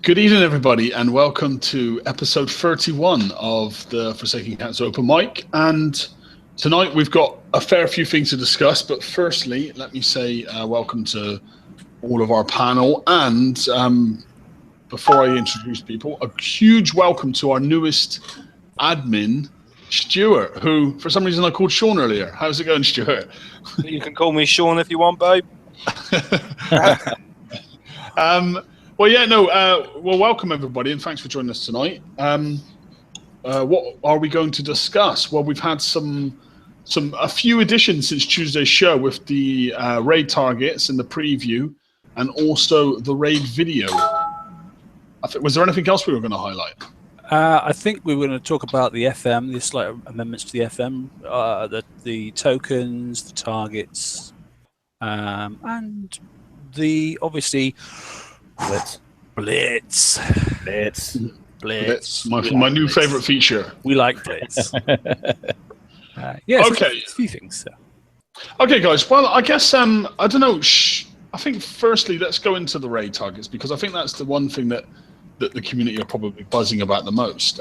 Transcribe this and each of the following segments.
Good evening, everybody, and welcome to episode 31 of the Forsaken Cats Open Mic. And tonight we've got a fair few things to discuss, but firstly, let me say welcome to all of our panel. And before I introduce people, a huge welcome to our newest admin, Stuart, who for some reason I called Sean earlier. How's it going, Stuart? You can call me Sean if you want, babe. Well, welcome everybody, and thanks for joining us tonight. What are we going to discuss? Well, we've had a few additions since Tuesday's show with the raid targets and the preview, and also the raid video. Was there anything else we were going to highlight? I think we were going to talk about the FM, the slight amendments to the FM, the tokens, the targets, and the obviously. Blitz. My new favorite feature. We like Blitz. Yeah. Okay. A few things. So. Okay, guys. Well, I guess I don't know. I think firstly, let's go into the raid targets because I think that's the one thing that the community are probably buzzing about the most.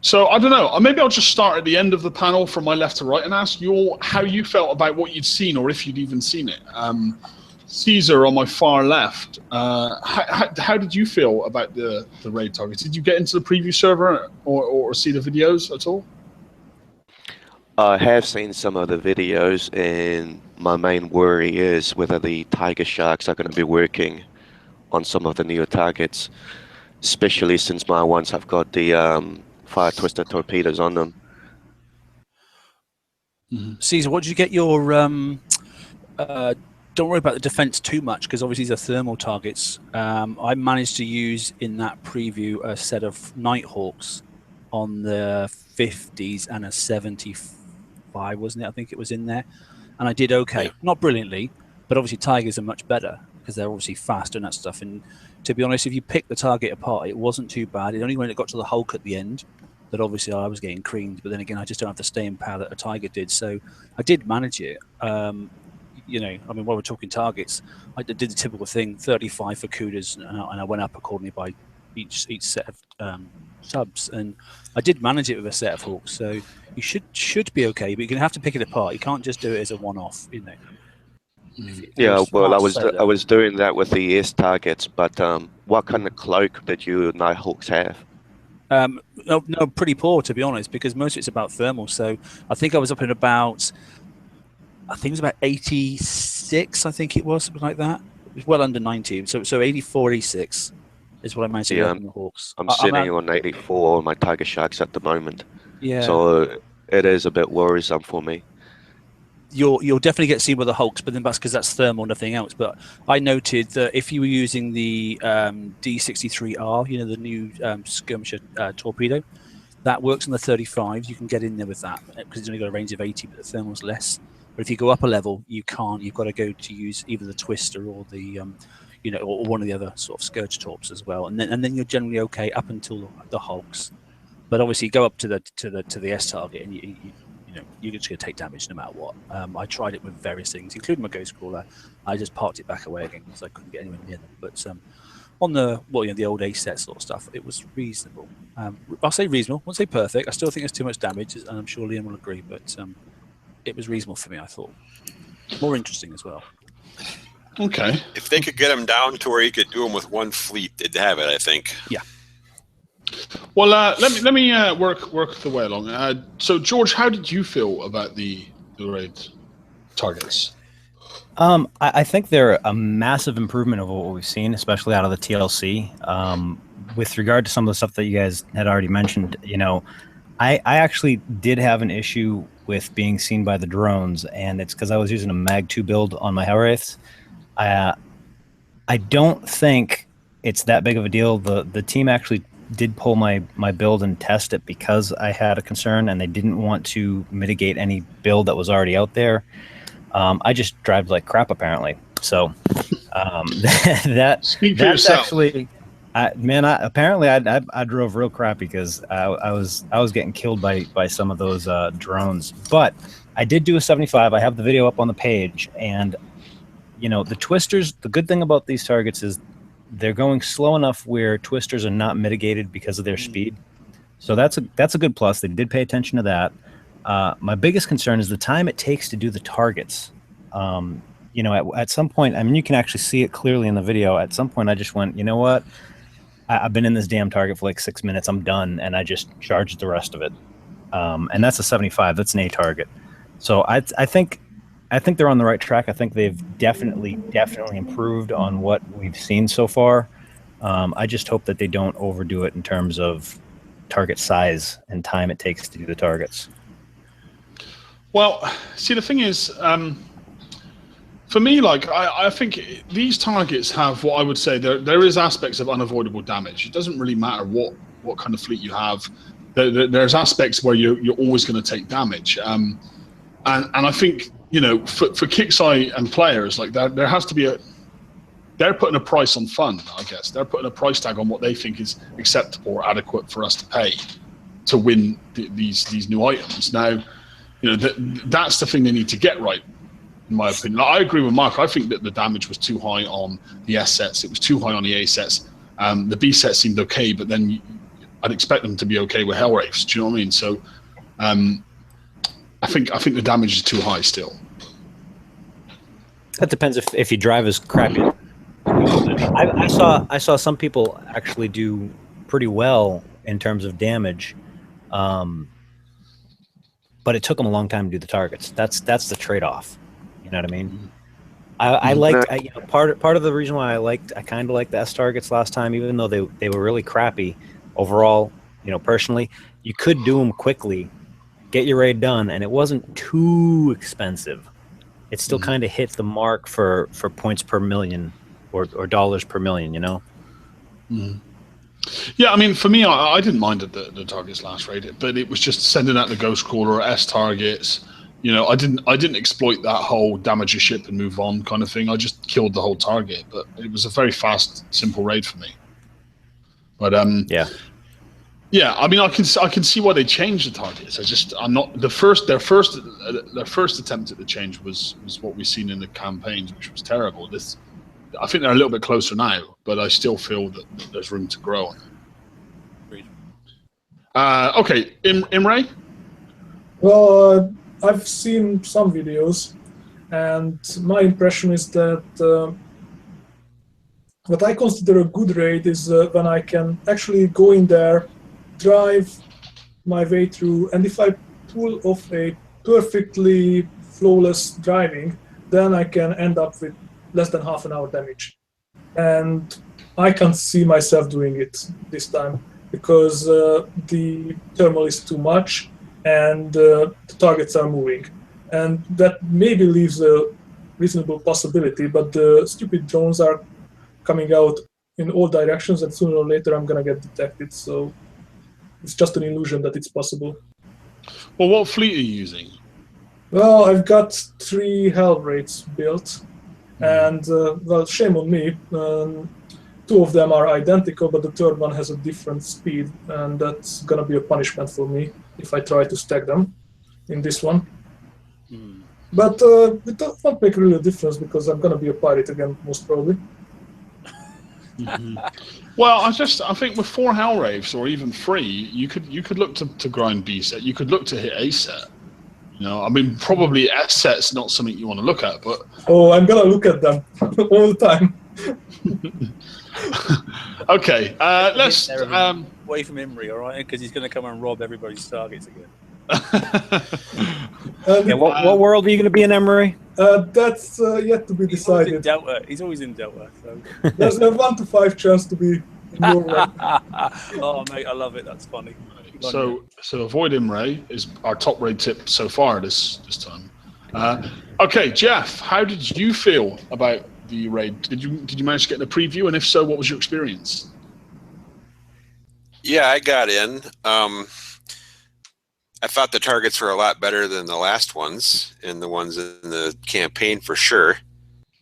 So I don't know. Maybe I'll just start at the end of the panel from my left to right and ask you how you felt about what you'd seen, or if you'd even seen it. Caesar on my far left, how did you feel about the raid targets? Did you get into the preview server or see the videos at all? I have seen some of the videos, and my main worry is whether the Tiger Sharks are going to be working on some of the newer targets, especially since my ones have got the fire twister torpedoes on them. Caesar, what did you get your don't worry about the defense too much because obviously these are thermal targets. I managed to use in that preview a set of Nighthawks on the 50s and a 75, wasn't it? I think it was in there. And I did okay. Not brilliantly, but obviously Tigers are much better because they're obviously faster and that stuff. And to be honest, if you pick the target apart, it wasn't too bad. It only when it got to the Hulk at the end that obviously I was getting creamed. But then again, I just don't have the staying power that a Tiger did. So I did manage it. You know, I mean, while we're talking targets, I did the typical thing, 35 for Kudas, and I went up accordingly by each set of subs, and I did manage it with a set of Hawks, so you should be okay, but you're going to have to pick it apart. You can't just do it as a one-off, you know. Yeah, well, I was doing that with the S targets, but what kind of cloak did you Nighthawks have? No, pretty poor, to be honest, because most of it's about thermal, so I think I was up in about... I think it was about 86, I think it was, something like that. It was well under 90, so 84, 86 is what I managed to get on the Hawks. I'm sitting on 84 on my Tiger Sharks at the moment. Yeah. So it is a bit worrisome for me. You'll definitely get seen with the Hulks, but then that's because that's thermal and nothing else. But I noted that if you were using the D63R, you know, the new skirmisher torpedo, that works on the 35s. You can get in there with that because it's only got a range of 80, but the thermal's less. But if you go up a level, you can't. You've got to go to use either the Twister or the, you know, or one of the other sort of Scourge torps as well. And then you're generally okay up until the Hulks. But obviously, go up to the S target, and you know you're just going to take damage no matter what. I tried it with various things, including my Ghost Crawler. I just parked it back away again because I couldn't get anywhere near them. But on the old A set sort of stuff, it was reasonable. I'll say reasonable. I won't say perfect. I still think there's too much damage, and I'm sure Liam will agree. But it was reasonable for me, I thought. More interesting as well. Okay. If they could get them down to where you could do them with one fleet, they'd have it, I think. Yeah. Well, let me work the way along. So, George, how did you feel about the raid targets? I think they're a massive improvement of what we've seen, especially out of the TLC. With regard to some of the stuff that you guys had already mentioned, you know, I actually did have an issue with being seen by the drones, and it's because I was using a Mag 2 build on my Hellwraiths. I don't think it's that big of a deal. The team actually did pull my build and test it because I had a concern, and they didn't want to mitigate any build that was already out there. I just drive like crap, apparently. So that's actually... apparently I drove real crappy because I was getting killed by some of those drones. But I did do a 75. I have the video up on the page, and you know the twisters. The good thing about these targets is they're going slow enough where twisters are not mitigated because of their speed. So that's a good plus. They did pay attention to that. My biggest concern is the time it takes to do the targets. You know, at some point, I mean, you can actually see it clearly in the video. At some point, I just went, you know what? I've been in this damn target for like 6 minutes. I'm done, and I just charged the rest of it. And that's a 75. That's an A target. So I think they're on the right track. I think they've definitely improved on what we've seen so far. I just hope that they don't overdo it in terms of target size and time it takes to do the targets. Well, see, the thing is, for me, like, I think these targets have what I would say there is aspects of unavoidable damage. It doesn't really matter what kind of fleet you have. There's aspects where you're always going to take damage. And I think, you know, for Kixeye and players, like there has to be they're putting a price on fun, I guess. They're putting a price tag on what they think is acceptable or adequate for us to pay to win these new items. Now, you know, that's the thing they need to get right, in my opinion. I agree with Mark. I think that the damage was too high on the S sets. It was too high on the A sets. The B sets seemed okay, but then I'd expect them to be okay with Hell Wraiths. Do you know what I mean? So I think the damage is too high still. That depends if your drive is crappy. I saw some people actually do pretty well in terms of damage, but it took them a long time to do the targets. That's the trade-off. You know what I mean? I liked you know, part of the reason why I kind of liked the S targets last time, even though they were really crappy overall. You know, personally, you could do them quickly, get your raid done, and it wasn't too expensive. It still kind of hit the mark for points per million or dollars per million, you know? Yeah, I mean, for me, I didn't mind the targets last raid, but it was just sending out the Ghost Crawler or S targets. You know, I didn't exploit that whole damage a ship and move on kind of thing. I just killed the whole target, but it was a very fast, simple raid for me. But yeah, I mean, I can see why they changed the targets. I'm not their first attempt at the change was what we've seen in the campaigns, which was terrible. I think they're a little bit closer now, but I still feel that there's room to grow. Okay, Imre? Well, I've seen some videos, and my impression is that what I consider a good raid is when I can actually go in there, drive my way through, and if I pull off a perfectly flawless driving, then I can end up with less than half an hour damage. And I can't see myself doing it this time because the thermal is too much and the targets are moving. And that maybe leaves a reasonable possibility, but the stupid drones are coming out in all directions and sooner or later I'm gonna get detected. So it's just an illusion that it's possible. Well, what fleet are you using? Well, I've got 3 Hell Wraiths built. And, well, shame on me. 2 of them are identical, but the third one has a different speed, and that's gonna be a punishment for me if I try to stack them in this one. But it won't make really a difference because I'm gonna be a pirate again, most probably. Well, I think with 4 Hell Wraiths or even 3, you could look to grind B set. You could look to hit A set. You know, I mean, probably S set's not something you want to look at, but I'm gonna look at them all the time. Okay, let's away from Imri, all right? Because he's going to come and rob everybody's targets again. Yeah, what world are you going to be in, Emery? That's yet to be decided. He's always in Delta. So. There's a 1 to 5 chance to be in your world. Oh, mate, I love it. That's funny. So avoid Imre is our top raid tip so far this time. Okay, Jeff, how did you feel about the raid? Did you manage to get in a preview, and if so, what was your experience? Yeah, I got in. I thought the targets were a lot better than the last ones and the ones in the campaign for sure.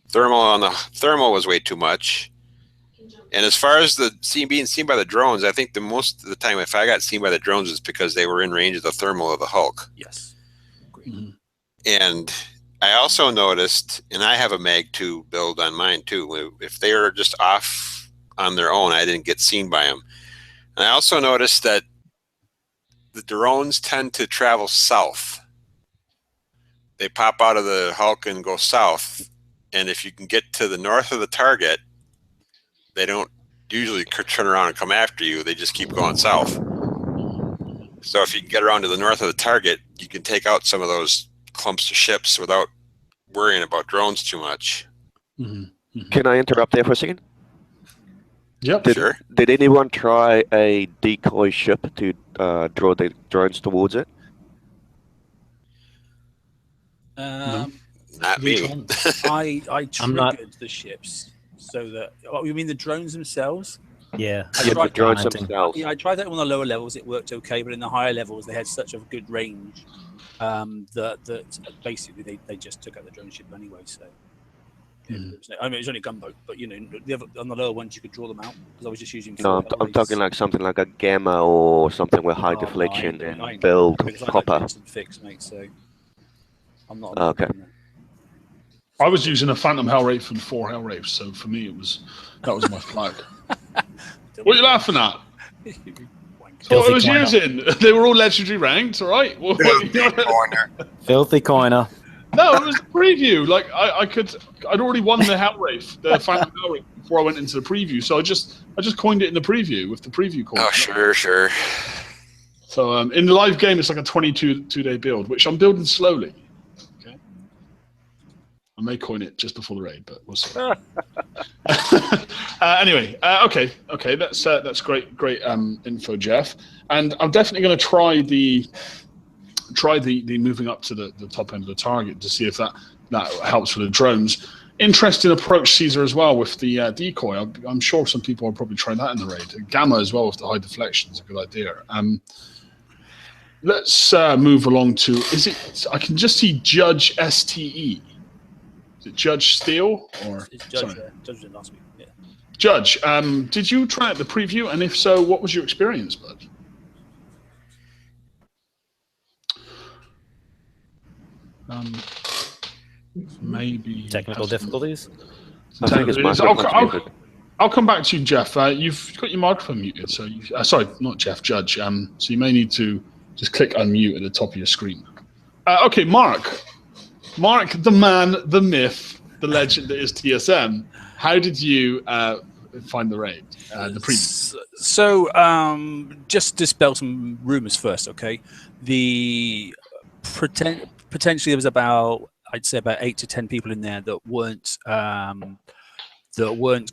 Thermal was way too much. And as far as the being seen by the drones, I think the most of the time if I got seen by the drones it's because they were in range of the thermal of the Hulk. Yes. And I also noticed, and I have a Mag 2 build on mine too, if they are just off on their own. I didn't get seen by them. And I also noticed that the drones tend to travel south. They pop out of the Hulk and go south. And if you can get to the north of the target, they don't usually turn around and come after you. They just keep going south. So if you can get around to the north of the target, you can take out some of those clumps of ships without worrying about drones too much. Can I interrupt there for a second? Yep. Sure. Did anyone try a decoy ship to draw the drones towards it? Not me. I I'm not- triggered the ships so that. Oh, you mean the drones themselves? Yeah. Yeah, the drones hunting. themselves. Yeah, I tried that on the lower levels. It worked okay, but in the higher levels, they had such a good range that basically they just took out the drone ship anyway. So. I mean, it was only a gunboat, but you know, on the lower ones you could draw them out because I was just using. No, I'm talking like something like a gamma or something with high deflection and build proper. Instant fix, mate. So I'm not. Okay. I was using a Phantom Hellwraith and 4 Hellwraiths, so for me that was my flag. What are you laughing at? What I was using? They were all legendary ranked, all right? Filthy coiner. No, it was a preview. Like I'd already won the Hellwraith, the Phantom Hellwraith, before I went into the preview. So I just coined it in the preview with the preview coin. Oh, sure. So in the live game, it's like a 22-day build, which I'm building slowly. Okay. I may coin it just before the raid, but we'll see. Anyway, okay. That's great info, Jeff. And I'm definitely going to try the moving up to the top end of the target to see if that helps with the drones. Interesting approach, Caesar, as well with the decoy. I'm sure some people will probably try that in the raid. Gamma as well with the high deflection is a good idea. Let's move along to. I can just see Judge STE. Is it Judge Steele or It's Judge? Judge did last week. Yeah. Judge? Did you try out the preview? And if so, what was your experience, bud? Maybe Technical difficulties? I think it's microphone's muted. I'll come back to you, Jeff. You've got your microphone muted, so sorry, not Jeff, Judge. So you may need to just click unmute at the top of your screen. Okay, Mark, the man, the myth, the legend that is TSM. How did you find the raid, the preview? So just dispel some rumors first, okay? Potentially there was I'd say about 8 to 10 people in there that weren't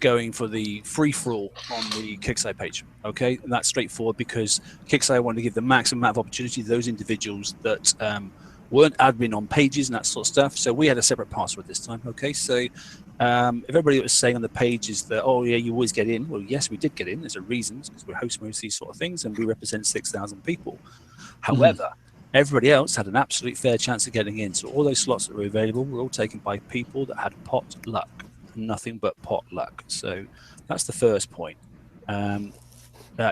going for the free-for-all on the Kickstarter page. Okay, and that's straightforward because Kickstarter wanted to give the maximum amount of opportunity to those individuals that weren't admin on pages and that sort of stuff. So we had a separate password this time. Okay, so if everybody was saying on the pages that, oh yeah, you always get in, well, yes, we did get in. There's a reason because we host most of these sort of things and we represent 6,000 people. However, everybody else had an absolute fair chance of getting in. So all those slots that were available were all taken by people that had pot luck. Nothing but pot luck. So that's the first point.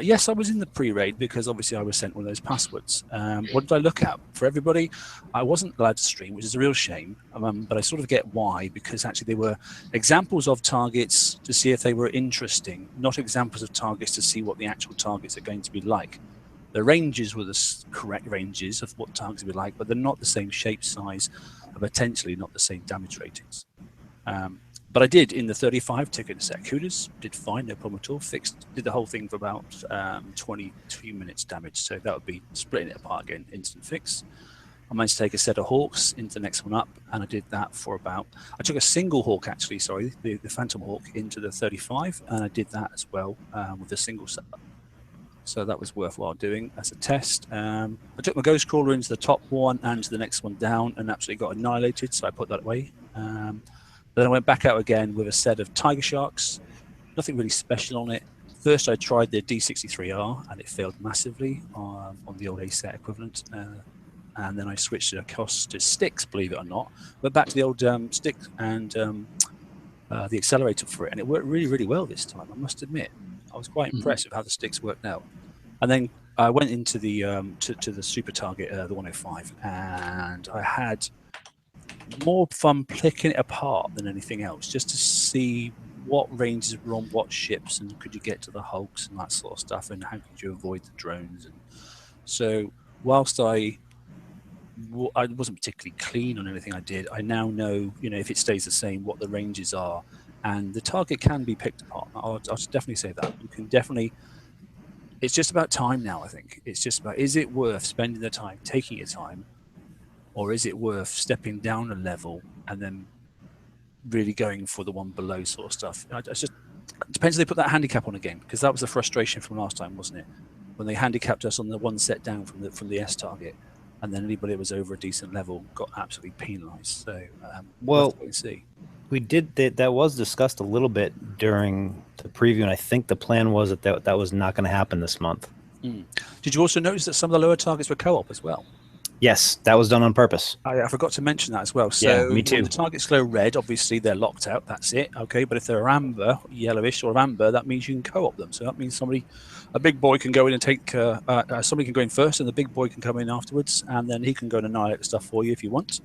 Yes, I was in the pre-raid because obviously I was sent one of those passwords. What did I look at? For everybody, I wasn't allowed to stream, which is a real shame. But I sort of get why, because actually they were examples of targets to see if they were interesting, not examples of targets to see what the actual targets are going to be like. The ranges were the correct ranges of what targets would be like, but they're not the same shape, size, and potentially not the same damage ratings. But I did in the 35 ticket set. Kudos, did fine, no problem at all. Did the whole thing for about 22 minutes damage. So that would be splitting it apart again, instant fix. I managed to take a set of Hawks into the next one up, and I did that for I took a single Hawk actually, sorry, the Phantom Hawk into the 35, and I did that as well with a single set. So that was worthwhile doing as a test. I took my Ghost Crawler into the top one and to the next one down and absolutely got annihilated, so I put that away. Then I went back out again with a set of Tiger Sharks. Nothing really special on it. First I tried the D63R and it failed massively on the old A-set equivalent. And then I switched it across to sticks, believe it or not. Went back to the old stick and the accelerator for it, and it worked really, really well this time, I must admit. I was quite impressed with how the sticks worked out. And then I went into the to the super target, the 105, and I had more fun picking it apart than anything else, just to see what ranges were on what ships, and could you get to the hulks and that sort of stuff, and how could you avoid the drones. And so whilst I wasn't particularly clean on anything I did, I now know, if it stays the same, what the ranges are, and the target can be picked apart. I'll definitely say that. You can definitely. It's just about time now, I think. It's just about, is it worth spending the time, taking your time, or is it worth stepping down a level and then really going for the one below sort of stuff? It depends if they put that handicap on again, because that was the frustration from last time, wasn't it? When they handicapped us on the one set down from the S target, and then anybody that was over a decent level got absolutely penalised. So, we'll see. We did that was discussed a little bit during the preview, and I think the plan was that was not going to happen this month. Did you also notice that some of the lower targets were co-op as well? Yes, that was done on purpose. I forgot to mention that as well. So yeah, me too. When the targets glow red, obviously they're locked out. That's it. Okay, but if they're amber, yellowish or amber, that means you can co-op them. So that means a big boy can go in and take. Somebody can go in first, and the big boy can come in afterwards, and then he can go and annihilate the stuff for you if you want.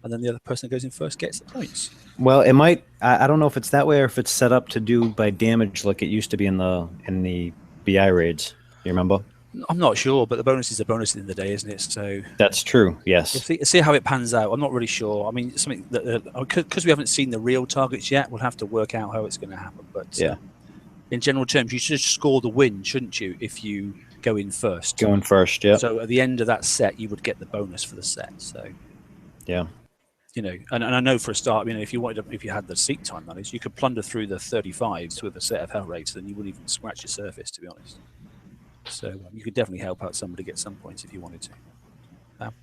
And then the other person that goes in first gets the points. Well, it might. I don't know if it's that way or if it's set up to do by damage like it used to be in the BI raids. You remember? I'm not sure, but the bonus is a bonus in the day, isn't it? So that's true. Yes. We'll see how it pans out. I'm not really sure. I mean, something that because we haven't seen the real targets yet, we'll have to work out how it's going to happen. But yeah, in general terms, you should score the win, shouldn't you? If you go in first. Going first, yeah. So at the end of that set, you would get the bonus for the set. So yeah. And I know for a start, if you had the seat time, that is, you could plunder through the 35s with a set of hell rates, and you wouldn't even scratch your surface, to be honest. So you could definitely help out somebody get some points if you wanted to. But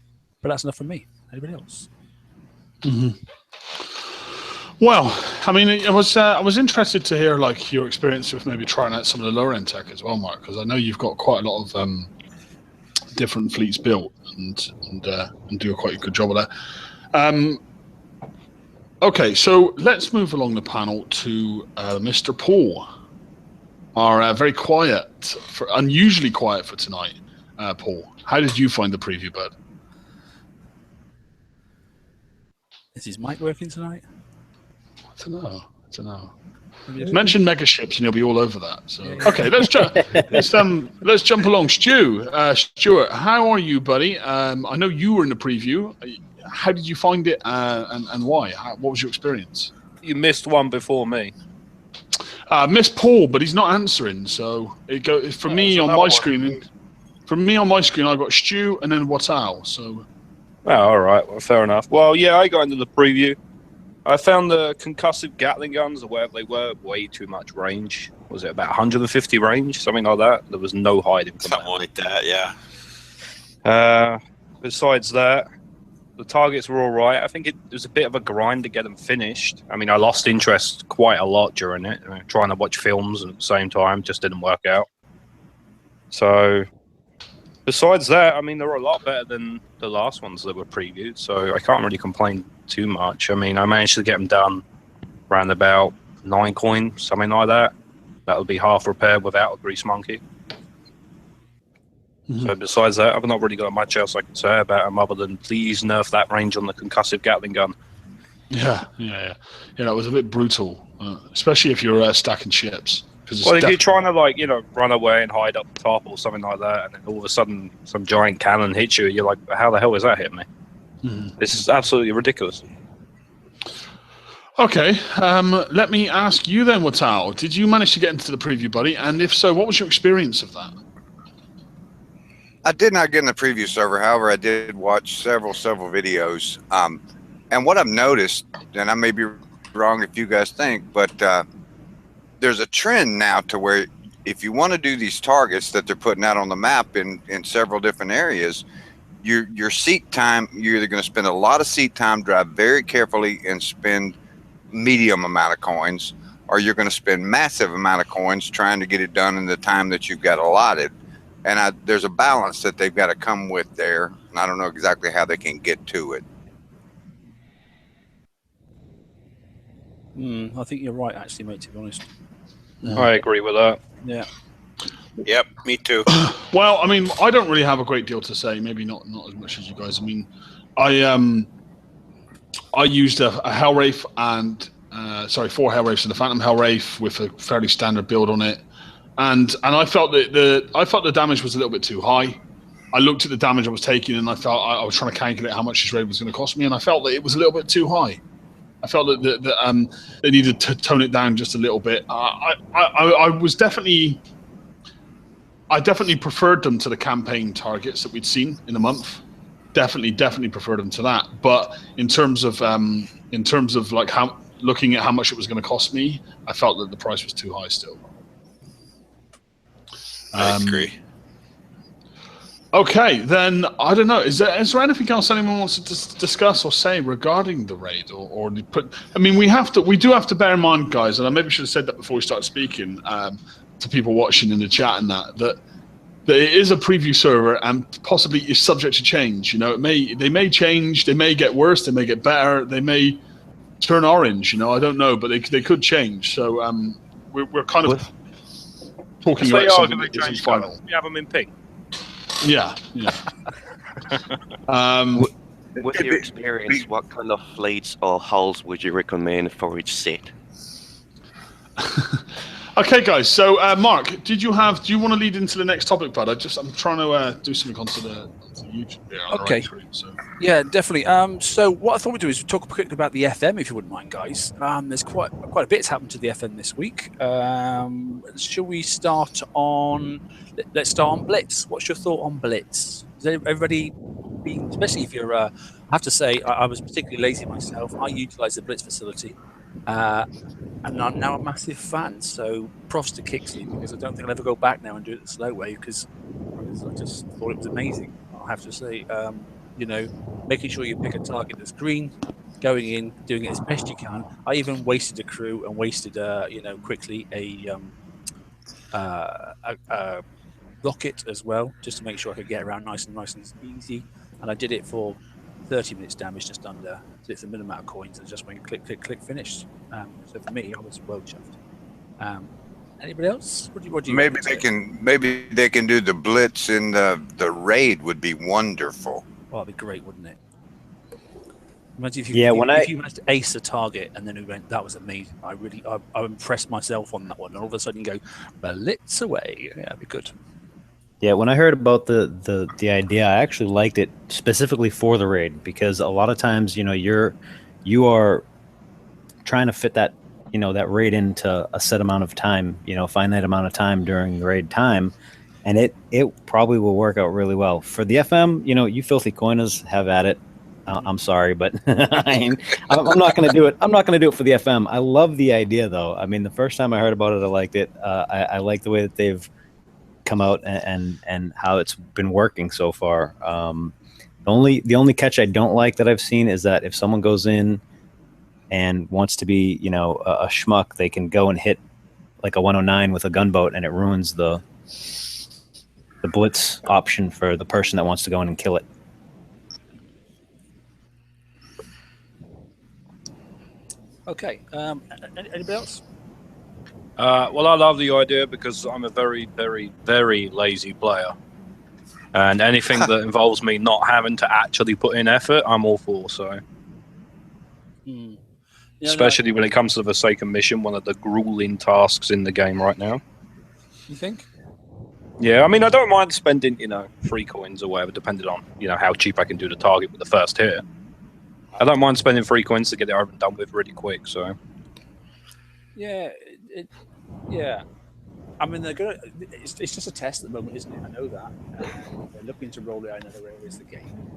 that's enough from me. Anybody else? Well, I mean, I was interested to hear your experience with maybe trying out some of the lower end tech as well, Mark, because I know you've got quite a lot of different fleets built and do quite a good job of that. Okay, so let's move along the panel to Mr. Paul, our very unusually quiet for tonight. Paul, how did you find the preview, bud? Is his mic working tonight? I don't know. Mention mega ships and you'll be all over that. So okay, let's jump along. Stuart, how are you, buddy? I know you were in the preview. How did you find it, and why? What was your experience? You missed one before me. Missed Paul, but he's not answering. So it goes for me on my screen. From me on my screen, I got Stu and then Watao. So. Oh, all right. Well, fair enough. Well, yeah, I got into the preview. I found the concussive Gatling guns, or whatever they were, way too much range. Was it about 150 range, something like that? There was no hiding from something like that, yeah. Besides that, the targets were all right. I think it was a bit of a grind to get them finished. I mean, I lost interest quite a lot during it. Trying to watch films at the same time just didn't work out. So, besides that, I mean, they were a lot better than the last ones that were previewed. So I can't really complain too much. I mean, I managed to get them done around about 9 coins, something like that. That would be half repaired without a grease monkey. So besides that, I've not really got much else I can say about them other than please nerf that range on the concussive Gatling gun. Yeah. It was a bit brutal, especially if you're stacking ships. Well, if you're trying to run away and hide up top or something like that, and then all of a sudden some giant cannon hits you, you're like, how the hell is that hitting me? This is absolutely ridiculous. Okay, let me ask you then, Watao. Did you manage to get into the preview, buddy? And if so, what was your experience of that? I did not get in the preview server. However, I did watch several videos. And what I've noticed, and I may be wrong if you guys think, but there's a trend now to where if you want to do these targets that they're putting out on the map in several different areas, your seat time, you're either going to spend a lot of seat time, drive very carefully, and spend medium amount of coins, or you're going to spend massive amount of coins trying to get it done in the time that you've got allotted. And there's a balance that they've got to come with there, and I don't know exactly how they can get to it. I think you're right, actually, mate, to be honest. I agree with that. Yeah. Yep, me too. Well, I mean, I don't really have a great deal to say. Maybe not as much as you guys. I mean, I used a Hellwraith, and 4 Hellwraiths and the Phantom Hellwraith with a fairly standard build on it, and I felt that the damage was a little bit too high. I looked at the damage I was taking, and I felt I was trying to calculate how much this raid was going to cost me, and I felt that it was a little bit too high. I felt that they needed to tone it down just a little bit. I definitely preferred them to the campaign targets that we'd seen in a month. Definitely preferred them to that. But in terms of like looking at how much it was going to cost me, I felt that the price was too high still. I agree. Okay, then I don't know. Is there anything else anyone wants to discuss or say regarding the raid, or put? I mean, we do have to bear in mind, guys, and I maybe should have said that before we started speaking to people watching in the chat and that it is a preview server and possibly is subject to change. You know, they may change, they may get worse, they may get better, they may turn orange. You know, I don't know, but they could change. So we're kind of talking about something that isn't final. We have them in pink. Yeah. With your experience, what kind of fleets or hulls would you recommend for each set? Okay, guys. So, Mark, do you want to lead into the next topic, bud? I'm trying to do something onto the YouTube here. On Okay. The right screen, so. Yeah, definitely. So what I thought we'd do is talk quickly about the FM, if you wouldn't mind, guys. There's quite a bit's happened to the FM this week. Shall we start on? Let's start on Blitz. What's your thought on Blitz? Has everybody been, especially if you're? I have to say, I was particularly lazy myself. I utilised the Blitz facility, and I'm now a massive fan. So props to Kixley, because I don't think I'll ever go back now and do it the slow way, because I just thought it was amazing. I have to say, you know, making sure you pick a target that's green, going in, doing it as best you can. I even wasted a crew and wasted, quickly a rocket as well, just to make sure I could get around nice and easy. And I did it for 30 minutes damage, just under. So it's a minimum amount of coins, and just went click, finished. So for me, I was well chuffed. Anybody else? What do you maybe they can do the Blitz in the raid would be wonderful. Oh, that'd be great, wouldn't it? Imagine if you managed to ace a target and then we went, that was amazing. I impressed myself on that one. And all of a sudden you go, Blitz away. Yeah, that'd be good. Yeah, when I heard about the idea, I actually liked it specifically for the raid, because a lot of times, you know, you are trying to fit that, you know, that raid into a set amount of time, you know, finite amount of time during the raid time, and it probably will work out really well. For the FM, you know, you filthy coiners, have at it. I'm sorry, but I'm not going to do it. I'm not going to do it for the FM. I love the idea, though. I mean, the first time I heard about it, I liked it. I like the way that they've come out and how it's been working so far. The only catch I don't like that I've seen is that if someone goes in and wants to be, you know, a schmuck, they can go and hit like a 109 with a gunboat, and it ruins the blitz option for the person that wants to go in and kill it. Okay. Anybody else? Well, I love the idea because I'm a very, very, very lazy player. And anything that involves me not having to actually put in effort, I'm all for. So, especially when it comes to the Forsaken mission, one of the grueling tasks in the game right now. You think? Yeah, I mean, I don't mind spending, 3 coins or whatever, depending on, how cheap I can do the target with the first hit. I don't mind spending 3 coins to get it over and done with really quick. So. Yeah, yeah. I mean, they're gonna. It's just a test at the moment, isn't it? I know that. They're looking to roll it out in other areas of the game.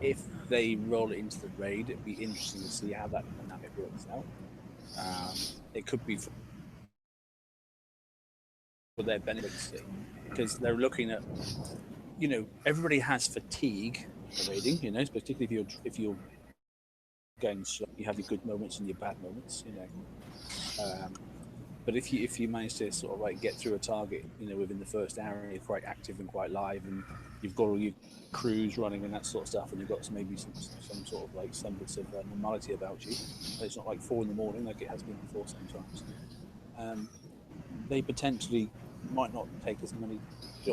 If they roll it into the raid, it'd be interesting to see how that dynamic works out. It could be for their benefit, because they're looking at, everybody has fatigue for raiding, particularly if you're going slow, you have your good moments and your bad moments, But if you manage to sort of like get through a target, within the first hour, and you're quite active and quite live, and you've got all your crews running and that sort of stuff, and you've got maybe some sort of like semblance of normality about you. It's not like 4 in the morning like it has been before sometimes. They potentially might not take as many,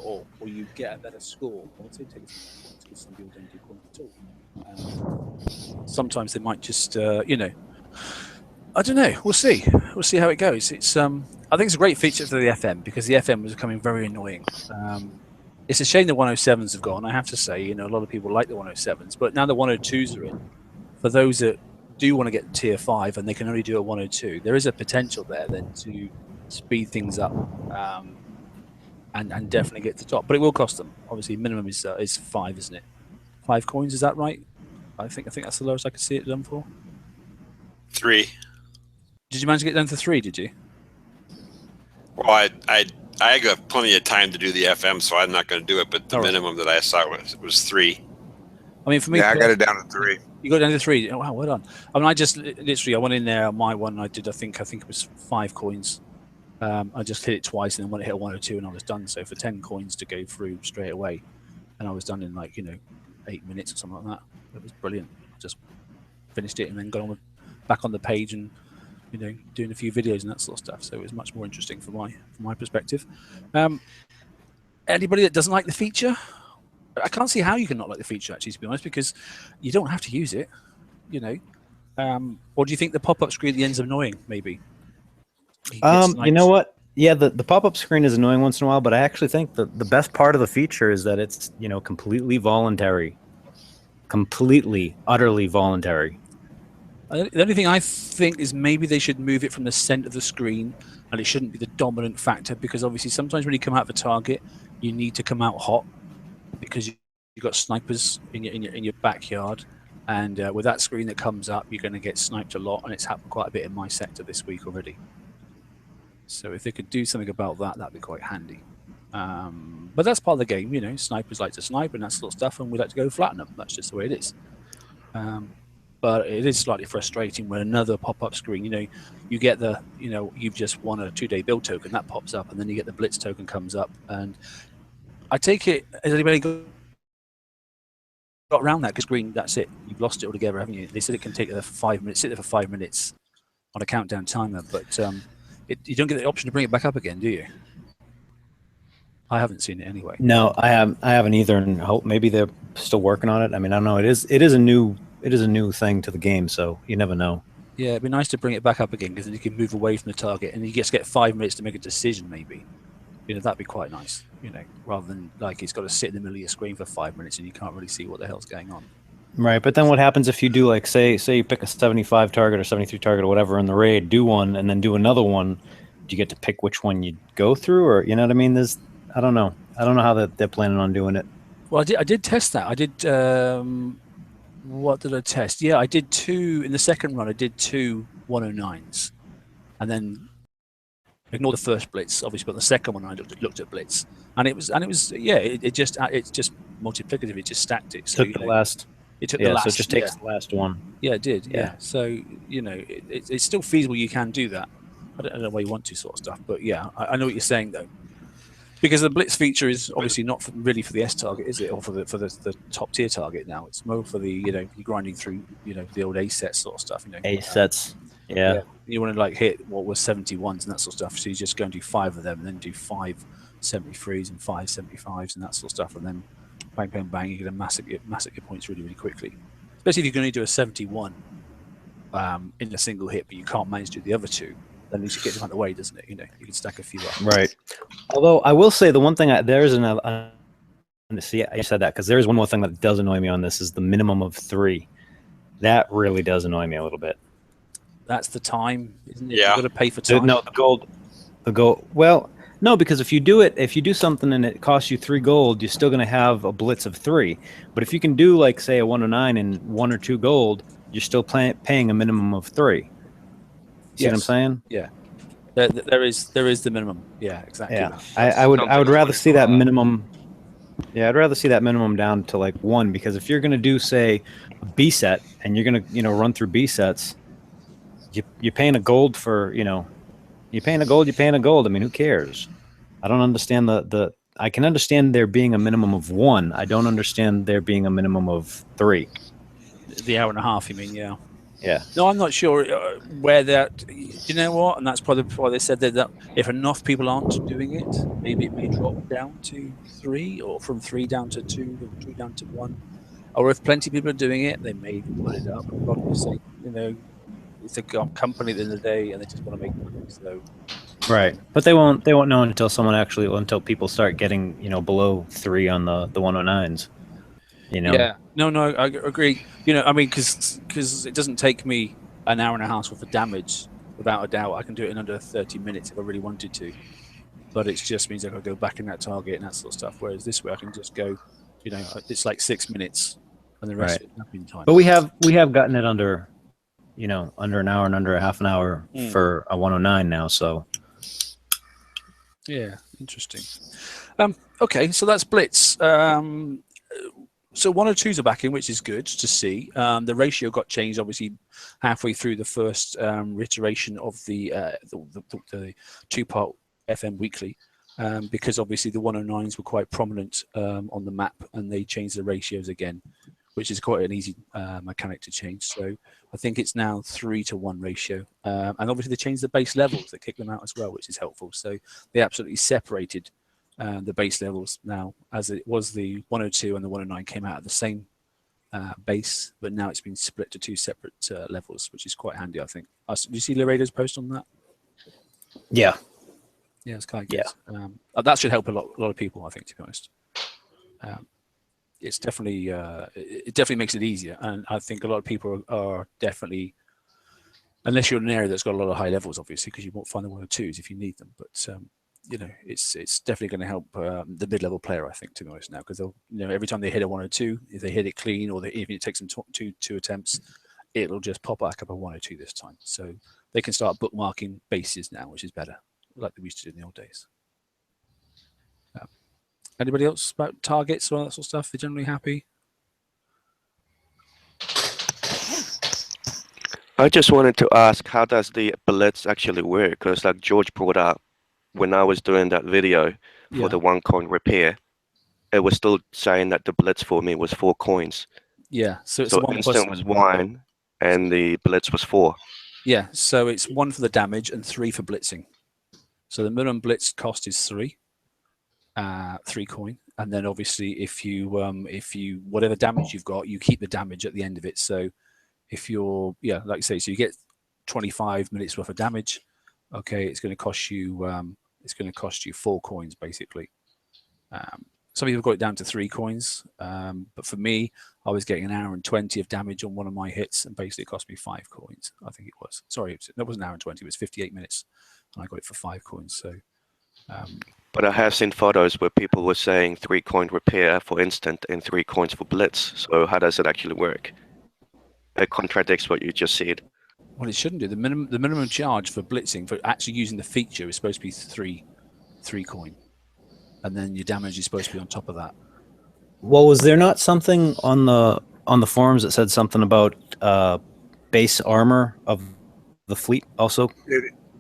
or you get a better score. I would say take as many points, because some people don't do points at all. Sometimes they might just, I don't know. We'll see. We'll see how it goes. It's I think it's a great feature for the FM because the FM was becoming very annoying. It's a shame the 107s have gone. I have to say, a lot of people like the 107s, but now the 102s are in. For those that do want to get tier 5 and they can only do a 102, there is a potential there then to speed things up and definitely get to the top. But it will cost them. Obviously, minimum is 5, isn't it? 5 coins, is that right? I think that's the lowest I could see it done for. 3. Did you manage to get down to 3? Did you? Well, I got plenty of time to do the FM, so I'm not going to do it. But the minimum that I saw was 3. I mean, for me, I got it down to 3. You got down to 3. Oh, wow, well done. I mean, I just literally I went in there on my one. And I did. I think it was 5 coins. I just hit it twice, and then when it hit a 102, and I was done. So for 10 coins to go through straight away, and I was done in 8 minutes or something like that. It was brilliant. Just finished it and then got on back on the page and doing a few videos and that sort of stuff. So it was much more interesting from my perspective. Anybody that doesn't like the feature, I can't see how you can not like the feature, actually, to be honest, because you don't have to use it, or do you think the pop-up screen at the end's annoying, maybe? You know what? Yeah, the pop-up screen is annoying once in a while, but I actually think the best part of the feature is that it's, completely voluntary. Completely, utterly voluntary. The only thing I think is maybe they should move it from the center of the screen, and it shouldn't be the dominant factor, because obviously sometimes when you come out of a target, you need to come out hot because you've got snipers in your backyard, and with that screen that comes up, you're going to get sniped a lot, and it's happened quite a bit in my sector this week already. So if they could do something about that, that'd be quite handy. But that's part of the game, snipers like to snipe and that sort of stuff, and we like to go flatten them. That's just the way it is. But it is slightly frustrating when another pop-up screen, you get the, you've just won a 2-day build token, that pops up, and then you get the blitz token comes up. And I take it, has anybody got around that? Because green, that's it. You've lost it altogether, haven't you? They said it can take 5 minutes, sit there for 5 minutes on a countdown timer, but you don't get the option to bring it back up again, do you? I haven't seen it anyway. No, I haven't either, and hope maybe they're still working on it. I mean, I don't know. It is a new thing to the game, so you never know. Yeah, it'd be nice to bring it back up again, because then you can move away from the target, and you just get 5 minutes to make a decision. Maybe, that'd be quite nice. Rather than it's got to sit in the middle of your screen for 5 minutes and you can't really see what the hell's going on. Right, but then what happens if you do say you pick a 75 target or 73 target or whatever in the raid, do one and then do another one? Do you get to pick which one you go through, or you know what I mean? I don't know how they're planning on doing it. Well, I did test that. I did. What did I test? Yeah, I did 2 in the second run. I did 2 109s, and then ignore the first blitz, obviously, but the second one I looked at blitz, and it was yeah, it's just multiplicative. It just stacked it. So took the last. It took the last. So it just takes the last one. Yeah, it did. Yeah. So it's still feasible. You can do that. I don't know why you want to sort of stuff, but yeah, I know what you're saying though. Because the blitz feature is obviously not really for the S target, is it, or for the top tier target now? It's more for the you're grinding through the old A set sort of stuff. A sets, yeah. You want to hit what was 71s and that sort of stuff. So you just go and do 5 of them, and then do 5 73s and 5 75s and that sort of stuff, and then bang bang bang, you get a massive your points really really quickly. Especially if you're going to do a 71 in a single hit, but you can't manage to do the other 2. Then at least it gets them out of the way, doesn't it? You can stack a few up. Right. Although I will say the one thing there is another. See, I said that because there is one more thing that does annoy me on this is the minimum of 3. That really does annoy me a little bit. That's the time, isn't it? Yeah. You've got to pay for time. No, the gold. Well, no, because if you do something and it costs you 3 gold, you're still going to have a blitz of 3. But if you can do say a 109 and 1 or 2 gold, you're still paying a minimum of 3. See what I'm saying? Yeah, there is the minimum. Yeah, exactly. Yeah, I would rather see that minimum. Yeah, I'd rather see that minimum down to 1, because if you're gonna do say a B set and you're gonna run through B sets, you're paying a gold for you're paying a gold. I mean, who cares? I don't understand I can understand there being a minimum of 1. I don't understand there being a minimum of 3. The hour and a half, you mean? Yeah. Yeah. No, I'm not sure where that. You know what? And that's probably why they said that if enough people aren't doing it, maybe it may drop down to 3, or from 3 down to 2, or 2 down to 1. Or if plenty of people are doing it, they may put it up. Obviously, it's a company at the end of the day, and they just want to make money. So Right, but they won't know until people start getting below 3 on the 109s. Yeah, no, I agree. I mean, because it doesn't take me an hour and a half worth of damage. Without a doubt, I can do it in under 30 minutes if I really wanted to. But it just means I can go back in that target and that sort of stuff. Whereas this way, I can just go, it's like 6 minutes, and the rest of it nothing time. But we have gotten it under, under an hour and under a half an hour for a 109 now. So yeah, interesting. Okay, so that's Blitz. So 102s are back in, which is good to see. The ratio got changed, obviously, halfway through the first iteration of the two-part FM weekly, because obviously the 109s were quite prominent on the map, and they changed the ratios again, which is quite an easy mechanic to change. So I think it's now 3-to-1 ratio, and obviously they changed the base levels that kick them out as well, which is helpful. So they absolutely separated the base levels now, as it was the 102 and the 109 came out at the same base, but now it's been split to 2 separate levels, which is quite handy, I think. Do you see Laredo's post on that? yeah, it's kind of good. That should help a lot of people, I think, to be honest. It's definitely it definitely makes it easier, and I think a lot of people are definitely, unless you're in an area that's got a lot of high levels, obviously, because you won't find the 102s if you need them, but it's definitely going to help the mid-level player, I think, to be honest, now, because they'll, every time they hit a 102, if they hit it clean, or even it takes them two attempts, it'll just pop back up a 102 this time. So they can start bookmarking bases now, which is better, like they used to do in the old days. Anybody else about targets or all that sort of stuff? They're generally happy? I just wanted to ask, how does the blitz actually work? Because like George brought up, when I was doing that video for the 1 coin repair, it was still saying that the blitz for me was 4 coins. Yeah, so it's So 1 instant was 1 and the blitz was 4. Yeah, so it's 1 for the damage and 3 for blitzing. So the minimum blitz cost is 3 coin, and then obviously if you whatever damage you've got, you keep the damage at the end of it. So if you're like you say, so you get 25 minutes worth of damage, okay, it's going to cost you 4 coins basically. Some people got it down to 3 coins, but for me, I was getting 1 hour and 20 of damage on one of my hits, and basically it cost me 5 coins. I think it was. Sorry, that wasn't 1 hour and 20. It was 58 minutes, and I got it for 5 coins. So. But I have seen photos where people were saying 3 coin repair for instant and 3 coins for blitz. So how does it actually work? It contradicts what you just said. Well, it shouldn't do. The minimum charge for blitzing, for actually using the feature, is supposed to be 3 coin, and then your damage is supposed to be on top of that. Well, was there not something on the forums that said something about base armor of the fleet also?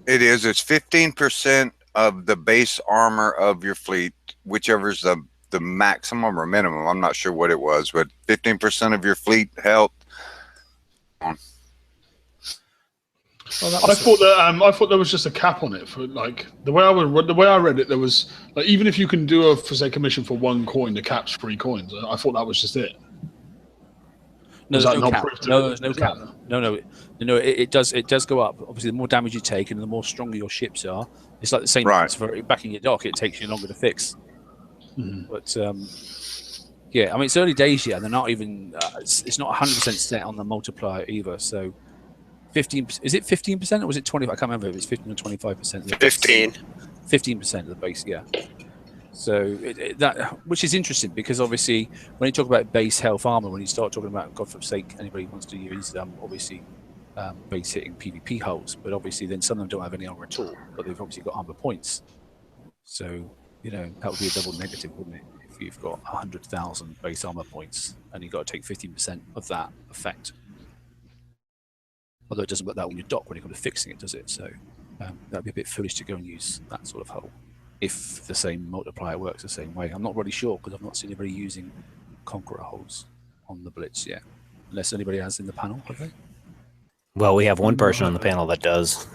It is. It's 15% of the base armor of your fleet, whichever is the maximum or minimum. I'm not sure what it was, but 15% of your fleet health. Well, I thought there was just a cap on it for like the way I read it. There was like, even if you can do a commission for 1 coin, the cap's 3 coins. I thought that was just it. No, there's no cap. No, there's no cap. No. It does go up. Obviously, the more damage you take and the more stronger your ships are, it's like the same. Right. For back in your dock, it takes you longer to fix. Mm-hmm. But yeah, I mean, it's early days yet. They're not even. It's not 100% set on the multiplier either. So. 15%? Is it 15% or was it 20? I can't remember if it's 15 or 25%. 15. 15% of the base, yeah. So that, which is interesting, because obviously when you talk about base health armor, when you start talking about, God forsake, anybody wants to use obviously base hitting PvP hulls, but obviously then some of them don't have any armor at all, but they've obviously got armor points. So that would be a double negative, wouldn't it? If you've got 100,000 base armor points and you've got to take 15% of that effect. Although it doesn't work that on your dock when you come to fixing it, does it? So that'd be a bit foolish to go and use that sort of hull if the same multiplier works the same way. I'm not really sure, because I've not seen anybody using Conqueror hulls on the Blitz yet, unless anybody has in the panel, have they? Well, we have one person on the panel that does.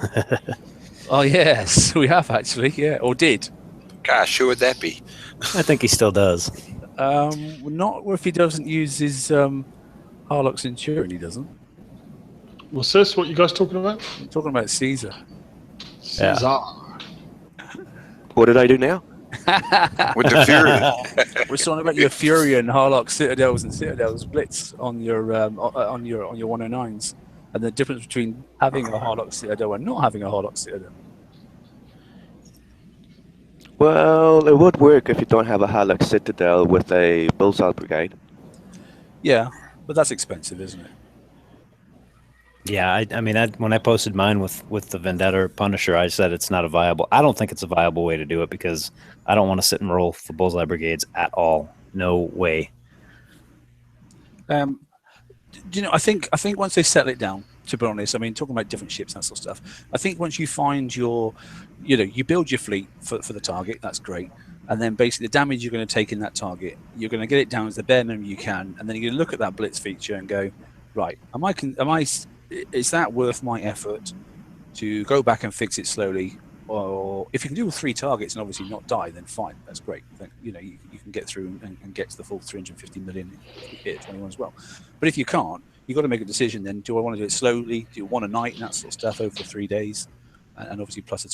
Oh yes, we have actually, yeah, or did. Gosh, who would that be? I think he still does. Not if he doesn't use his Harlock Centurion. He doesn't. What's this? What you guys talking about? We're talking about Caesar. Caesar. What did I do now? With the Fury. We're talking about your Fury and Harlock Citadels and Citadels Blitz on your 109s, and the difference between having a Harlock Citadel and not having a Harlock Citadel. Well, it would work if you don't have a Harlock Citadel with a Bullseye Brigade. Yeah, but that's expensive, isn't it? Yeah, I mean, when I posted mine with the Vendetta or Punisher, I said it's not a viable. I don't think it's a viable way to do it because I don't want to sit and roll for Bullseye Brigades at all. No way. You know, I think once they settle it down, to be honest, I mean, talking about different ships and that sort of stuff, I think once you find you build your fleet for the target, that's great. And then basically the damage you're going to take in that target, you're going to get it down as the bare minimum you can. And then you're going to look at that Blitz feature and go, right, is that worth my effort to go back and fix it slowly? Or if you can do 3 targets and obviously not die, then fine, that's great. Then, you can get through and get to the full 350 million if you hit 21 as well. But if you can't, you've got to make a decision then. Do I want to do it slowly? Do you want a night and that sort of stuff over 3 days? And obviously plus a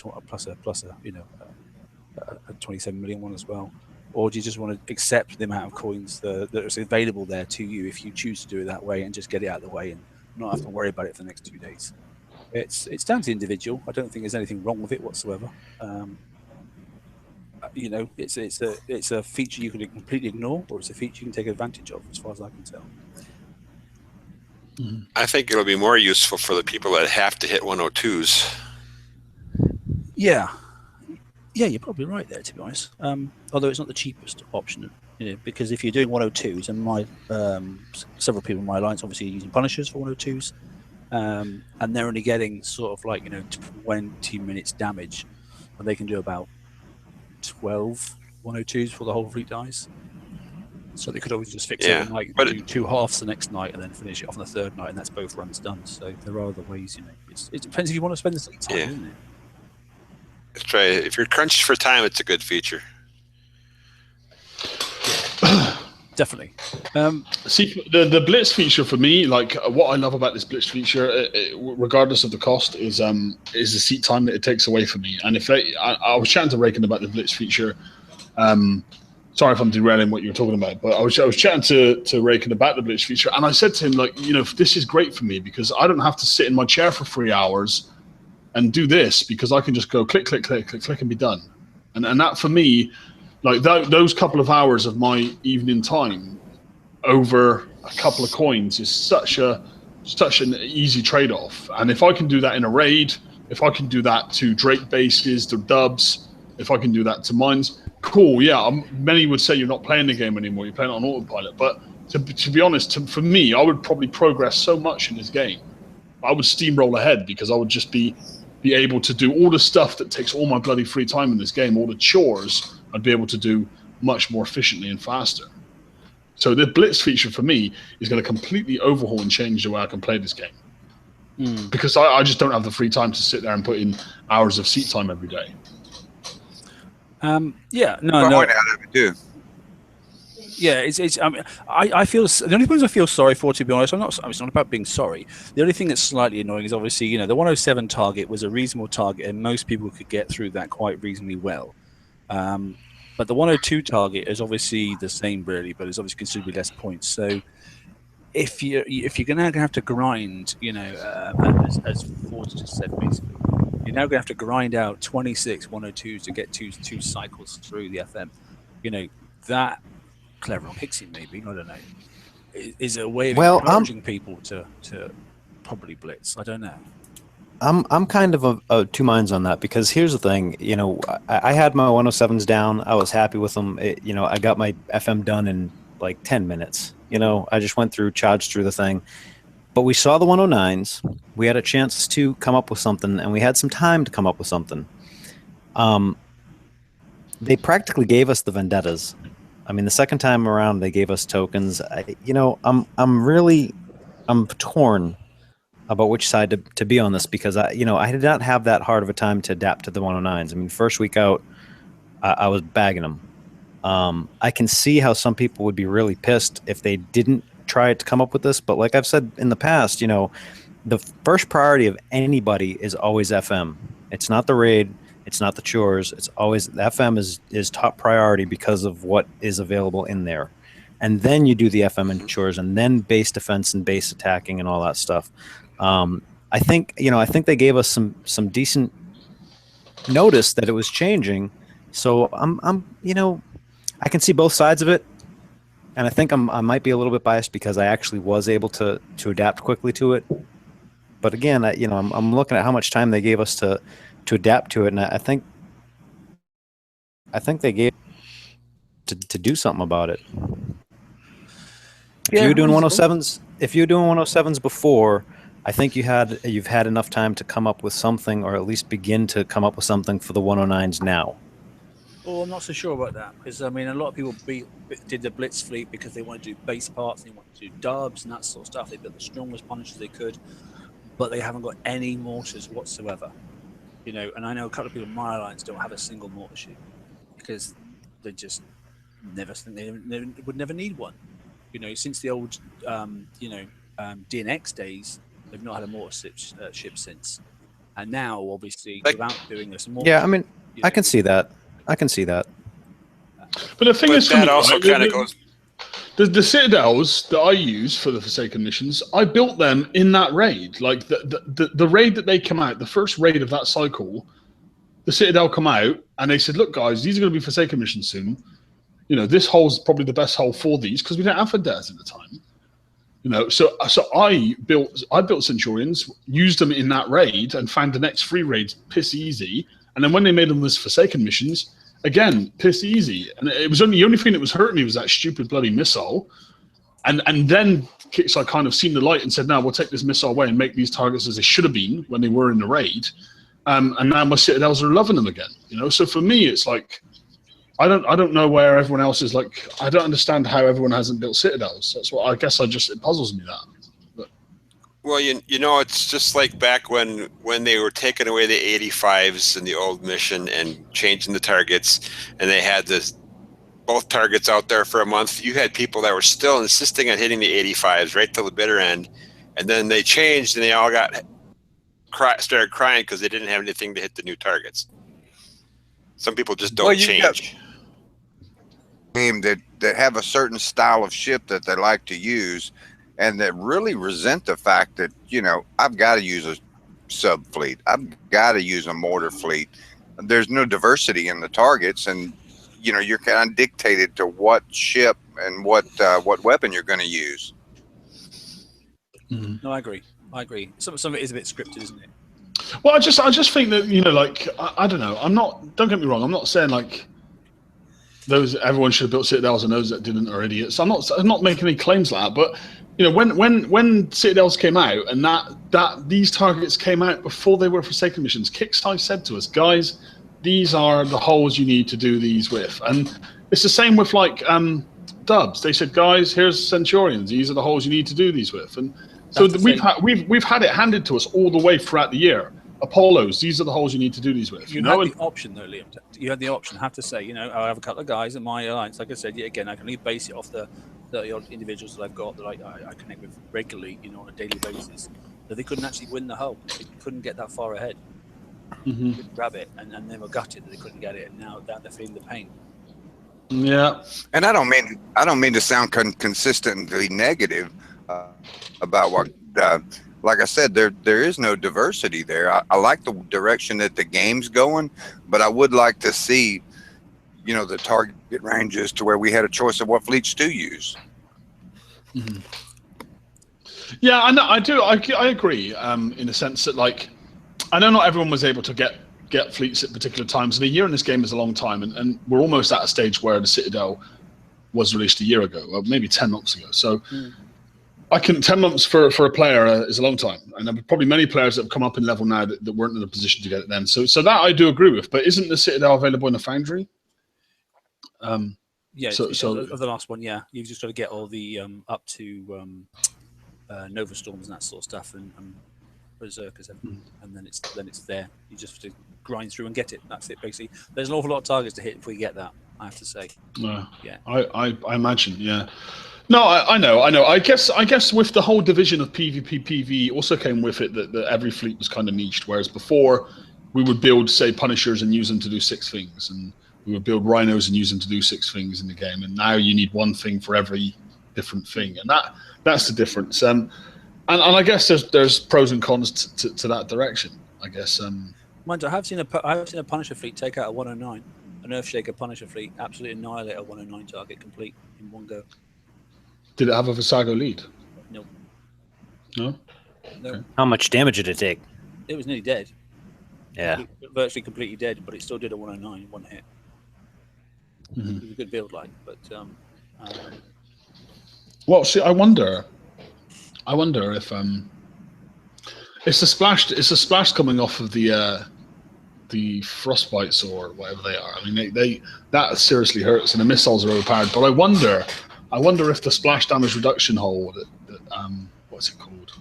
27 million one as well. Or do you just want to accept the amount of coins that are available there to you if you choose to do it that way and just get it out of the way and not have to worry about it for the next 2 days? It's down to the individual. I don't think there's anything wrong with it whatsoever. It's a feature you can completely ignore, or it's a feature you can take advantage of, as far as I can tell. I think it'll be more useful for the people that have to hit 102s. Yeah, you're probably right there, to be honest. Although it's not the cheapest option, because if you're doing 102s, and my several people in my alliance obviously are using Punishers for 102s, and they're only getting sort of 20 minutes damage, and they can do about 12 102s before the whole fleet dies. So they could always just fix it and do 2 halves the next night and then finish it off on the 3rd night, and that's both runs done. So there are other ways, it depends if you want to spend the time, isn't it? That's right. If you're crunched for time, it's a good feature. Definitely. See, the Blitz feature for me, what I love about this Blitz feature, regardless of the cost, is the seat time that it takes away from me. And I was chatting to Raken about the Blitz feature. Sorry if I'm derailing what you were talking about, but I was chatting to Raken about the Blitz feature, and I said to him, this is great for me because I don't have to sit in my chair for 3 hours and do this, because I can just go click, click, click, click, click, and be done. And that for me, those couple of hours of my evening time over a couple of coins is such an easy trade-off. And if I can do that in a raid, if I can do that to Drake bases, to dubs, if I can do that to mines, cool. Yeah, many would say you're not playing the game anymore, you're playing it on autopilot. But to be honest, for me, I would probably progress so much in this game. I would steamroll ahead because I would just be able to do all the stuff that takes all my bloody free time in this game, all the chores, I'd be able to do much more efficiently and faster. So the Blitz feature for me is going to completely overhaul and change the way I can play this game. Because I just don't have the free time to sit there and put in hours of seat time every day. Yeah, I feel the only things I feel sorry for, to be honest, it's not about being sorry. The only thing that's slightly annoying is obviously, the 107 target was a reasonable target, and most people could get through that quite reasonably well. But the 102 target is obviously the same, really, but it's obviously considerably less points. So if you're now going to have to grind, as Ford just said, basically, you're now going to have to grind out 26 102s to get two cycles through the FM. That clever on Pixie, maybe, I don't know, is a way of encouraging people to probably blitz. I don't know. I'm kind of two minds on that, because here's the thing, I had my 107s down. I was happy with them. I got my FM done in 10 minutes. I just went through, charged through the thing. But we saw the 109s. We had a chance to come up with something, and we had some time to come up with something. They practically gave us the Vendettas. I mean, the second time around, they gave us tokens. I'm torn about which side to be on this, because I did not have that hard of a time to adapt to the 109s. I mean, first week out, I was bagging them. I can see how some people would be really pissed if they didn't try to come up with this, but like I've said in the past, the first priority of anybody is always FM. It's not the raid. It's not the chores. It's always FM is top priority because of what is available in there. And then you do the FM and chores, and then base defense and base attacking and all that stuff. I think they gave us some decent notice that it was changing. So I'm I can see both sides of it. And I think I might be a little bit biased because I actually was able to adapt quickly to it. But again, I'm looking at how much time they gave us to adapt to it, and I think they gave to do something about it. If you were doing 107s before, I think you've had enough time to come up with something, or at least begin to come up with something for the 109s now. Well, I'm not so sure about that, because I mean, a lot of people did the Blitz fleet because they wanted to do base parts, and they wanted to do dubs and that sort of stuff. They built the strongest punishers they could, but they haven't got any mortars whatsoever. And I know a couple of people in my alliance don't have a single mortar ship because they just they would never need one. Since the old DNX days, they've not had a mortar ship since. And now, obviously, without doing this mortar. Yeah, I mean, I can see that. But the thing is, that also kind of goes. The citadels that I use for the Forsaken missions, I built them in that raid. Like the raid that they come out, the first raid of that cycle, the citadel come out and they said, "Look, guys, these are going to be Forsaken missions soon. This hole's probably the best hole for these because we didn't have Fides at the time. So I built Centurions, used them in that raid, and found the next 3 raids piss easy. And then when they made them as Forsaken missions, again, piss easy. And it was the only thing that was hurting me was that stupid bloody missile. And then I kind of seen the light and said, no, we'll take this missile away and make these targets as they should have been when they were in the raid. And now my citadels are loving them again. So for me, it's like, I don't know where everyone else is. Like, I don't understand how everyone hasn't built citadels. That's what I guess it puzzles me that. Well, it's just like back when they were taking away the 85s in the old mission and changing the targets, and they had both targets out there for a month. You had people that were still insisting on hitting the 85s right till the bitter end, and then they changed and they all started crying because they didn't have anything to hit the new targets. Some people just don't change. That have a certain style of ship that they like to use, and that really resent the fact that, I've got to use a sub fleet. I've got to use a mortar fleet. There's no diversity in the targets, and, you're kind of dictated to what ship and what weapon you're going to use. No, I agree. Some of it is a bit scripted, isn't it? Well, I just think that, I don't know. Don't get me wrong. I'm not saying like everyone should have built citadels and those that didn't are idiots. I'm not making any claims like that, but when citadels came out and that these targets came out before they were Forsaken missions, Kicksai said to us, guys, these are the holes you need to do these with. And it's the same with like dubs. They said, guys, here's Centurions, these are the holes you need to do these with. And so we've had it handed to us all the way throughout the year. Apollos, these are the holes you need to do these with. You had the option, though, Liam. You had the option. I have to say, I have a couple of guys in my alliance. Like I said, again, I can only base it off the 30-odd individuals that I've got that I connect with regularly, on a daily basis. That they couldn't actually win the hull. They couldn't get that far ahead. Mm-hmm. They couldn't grab it, and they were gutted that they couldn't get it. And now they're feeling the pain. Yeah. And I don't mean to sound consistently negative about what. Like I said, there is no diversity there. I like the direction that the game's going, but I would like to see, the target ranges to where we had a choice of what fleets to use. Mm-hmm. Yeah, I do. I agree in the sense that, like, I know not everyone was able to get fleets at particular times, and a year in this game is a long time, and we're almost at a stage where the Citadel was released a year ago, or maybe 10 months ago. So. 10 months for a player is a long time, and there are probably many players that have come up in level now that weren't in a position to get it then. So that I do agree with. But isn't the Citadel available in the Foundry? Yeah. So the last one, yeah, you've just got to get all the up to Nova Storms and that sort of stuff, and Berserkers, and then it's there. You just have to grind through and get it. That's it, basically. There's an awful lot of targets to hit before you get that. I have to say. No, Yeah. I imagine, yeah. No, I know. I guess with the whole division of PvP, PvE also came with it that every fleet was kind of niched, whereas before we would build, say, Punishers and use them to do 6 things, and we would build Rhinos and use them to do 6 things in the game, and now you need one thing for every different thing, and that's the difference. And I guess there's pros and cons to that direction, I guess. Mind you, I have seen a Punisher fleet take out a 109, an Earthshaker Punisher fleet, absolutely annihilate a 109 target complete in one go. Did it have a Visago lead? Nope. No? No. Okay. How much damage did it take? It was nearly dead. Yeah. Virtually completely dead, but it still did a 109 in one hit. Mm-hmm. It was a good build line, but well, see, I wonder if it's a splash coming off of the frostbites or whatever they are. I mean, they that seriously hurts, and the missiles are overpowered. But I wonder if the splash damage reduction hole that what's it called,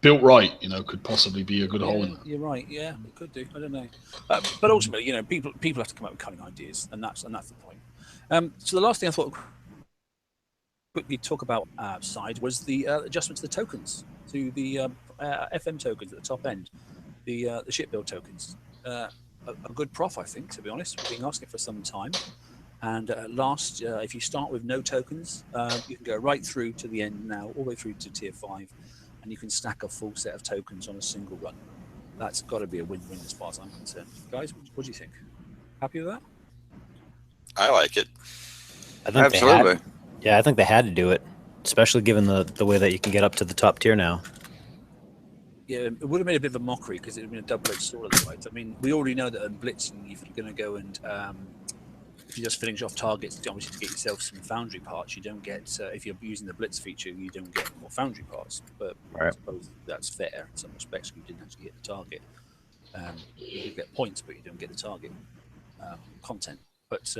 built right, could possibly be a good hole in that. You're right. Yeah, it could do. I don't know, but ultimately, people have to come up with cunning ideas, and that's the point. So the last thing I thought quickly talk about side was the adjustment to the tokens, to the FM tokens at the top end, the ship build tokens. A good prof, I think, to be honest. We've been asking for some time, and if you start with no tokens, you can go right through to the end now, all the way through to tier 5, and you can stack a full set of tokens on a single run. That's got to be a win-win as far as I'm concerned. Guys, what do you think? Happy with that? I like it. I think Absolutely. I think they had to do it, especially given the way that you can get up to the top tier now. Yeah, it would have made a bit of a mockery because it would have been a double-edged sword otherwise. I mean, we already know that in blitzing, if you're going to go and if you just finish off targets, obviously to get yourself some foundry parts, you don't get. If you're using the blitz feature, you don't get more foundry parts. But I suppose that's fair in some respects. You didn't actually get the target. You get points, but you don't get the target content. But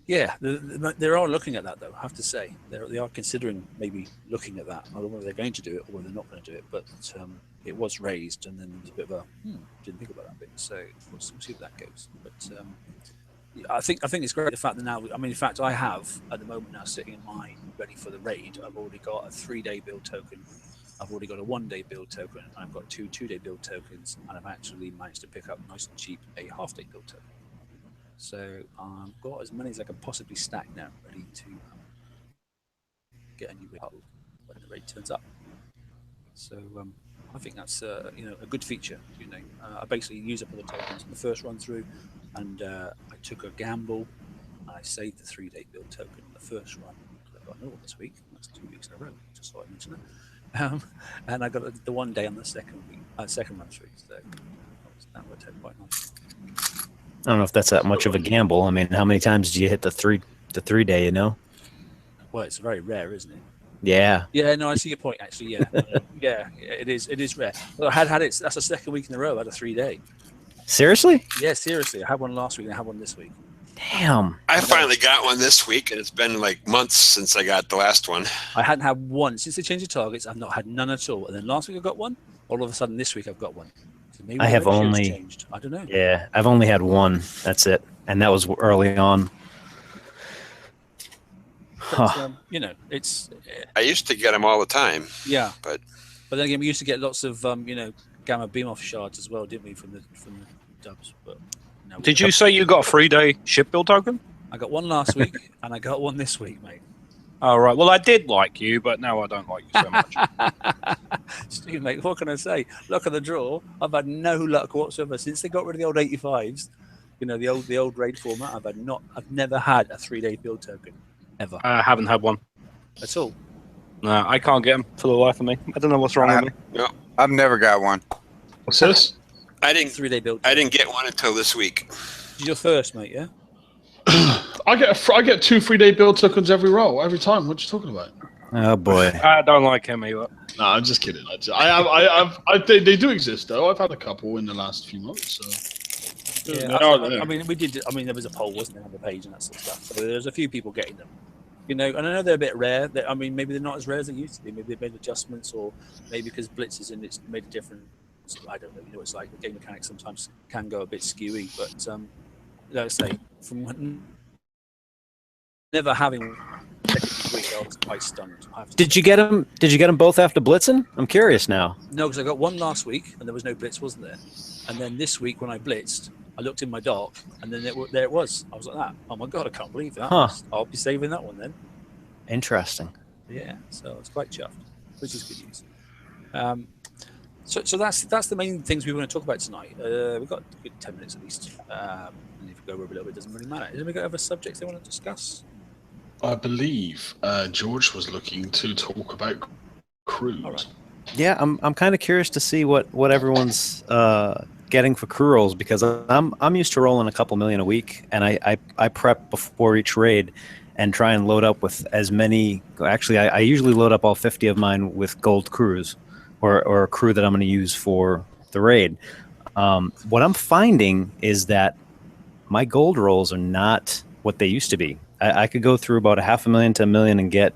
yeah, they are looking at that, though. I have to say, they are considering maybe looking at that. I don't know whether they're going to do it or whether they're not going to do it. But it was raised, and then there was a bit of a didn't think about that bit. So we'll see where that goes. But I think it's great the fact that now. I mean, in fact, I have at the moment now sitting in mine ready for the raid. I've already got a 3-day build token. I've already got a 1-day build token. And I've got 2 2-day build tokens, and I've actually managed to pick up nice and cheap a half-day build token. So I've got as many as I can possibly stack now, ready to get a new raid when the raid turns up. So I think that's a good feature. I basically use up all the tokens in the first run through, and I took a gamble. And I saved the 3-day build token in the first run. I got another this week. That's 2 weeks in a row. Just thought I'd mention that. And I got the 1 day on the second run through. So that worked out quite nice. I don't know if that's that much of a gamble. I mean, how many times do you hit the 3-day? Well, it's very rare, isn't it? Yeah. Yeah. No, I see your point. Actually, yeah. Yeah, it is. It is rare. Well, I had it. That's the second week in a row. I had a 3-day. Seriously? Yeah, seriously. I had one last week and I had one this week. Damn. I finally got one this week, and it's been like months since I got the last one. I hadn't had one since they changed the targets. I've not had none at all. And then last week I got one. All of a sudden this week I've got one. So maybe I have only changed. I don't know. Yeah, I've only had one. That's it, and that was early on. But, it's. I used to get them all the time. Yeah, but then again, we used to get lots of gamma beam off shards as well, didn't we, from the dubs? But no, Did you say you got a 3-day ship build token? I got one last week, and I got one this week, mate. Oh, right. Well, I did like you, but now I don't like you so much. Steve, mate, what can I say? Luck of the draw. I've had no luck whatsoever since they got rid of the old 85s. The old raid format. I've never had a 3-day build token ever. I haven't had one at all. No, I can't get them for the life of me. I don't know what's wrong with me. No, I've never got one. What's this? I didn't 3-day build. I didn't get one until this week. You're first, mate. Yeah. I get 2 3-day build tokens every time. What are you talking about? Oh boy. I don't like him either. No, I'm just kidding. They do exist though. I've had a couple in the last few months. So. Yeah, I mean, we did. I mean, there was a poll, wasn't there, on the page and that sort of stuff. So there's a few people getting them. And I know they're a bit rare. I mean, maybe they're not as rare as they used to be. Maybe they've made adjustments, or maybe because Blitz is in, it's made a difference. I don't know. It's like the game mechanics sometimes can go a bit skewy, but let's say, from never having week, I was quite stunned. Did you get them? Did you get them both after blitzing? I'm curious now. No, because I got one last week and there was no blitz, wasn't there? And then this week when I blitzed, I looked in my dock and then there it was. I was like that. Oh my god, I can't believe that. Huh. I'll be saving that one then. Interesting. Yeah, so I was quite chuffed, which is good news. So that's the main things we want to talk about tonight. We've got a good 10 minutes at least. And if we go over a little bit, it doesn't really matter. Is there any other subjects they want to discuss? I believe George was looking to talk about crews. All right. Yeah, I'm kind of curious to see what everyone's getting for crew rolls, because I'm used to rolling a couple million a week, and I prep before each raid and try and load up with as many. Actually, I usually load up all 50 of mine with gold crews, or a crew that I'm going to use for the raid. What I'm finding is that my gold rolls are not what they used to be. I could go through about $500,000 to $1 million and get,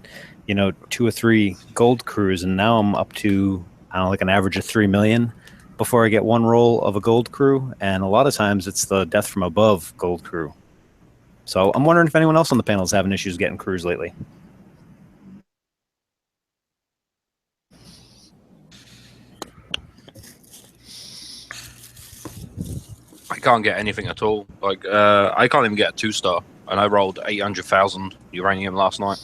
2 or 3 gold crews, and now I'm up to, I don't know, like an average of 3 million before I get one roll of a gold crew, and a lot of times it's the death from above gold crew. So I'm wondering if anyone else on the panel is having issues getting crews lately. I can't get anything at all. Like I can't even get a 2-star, and I rolled 800,000 uranium last night.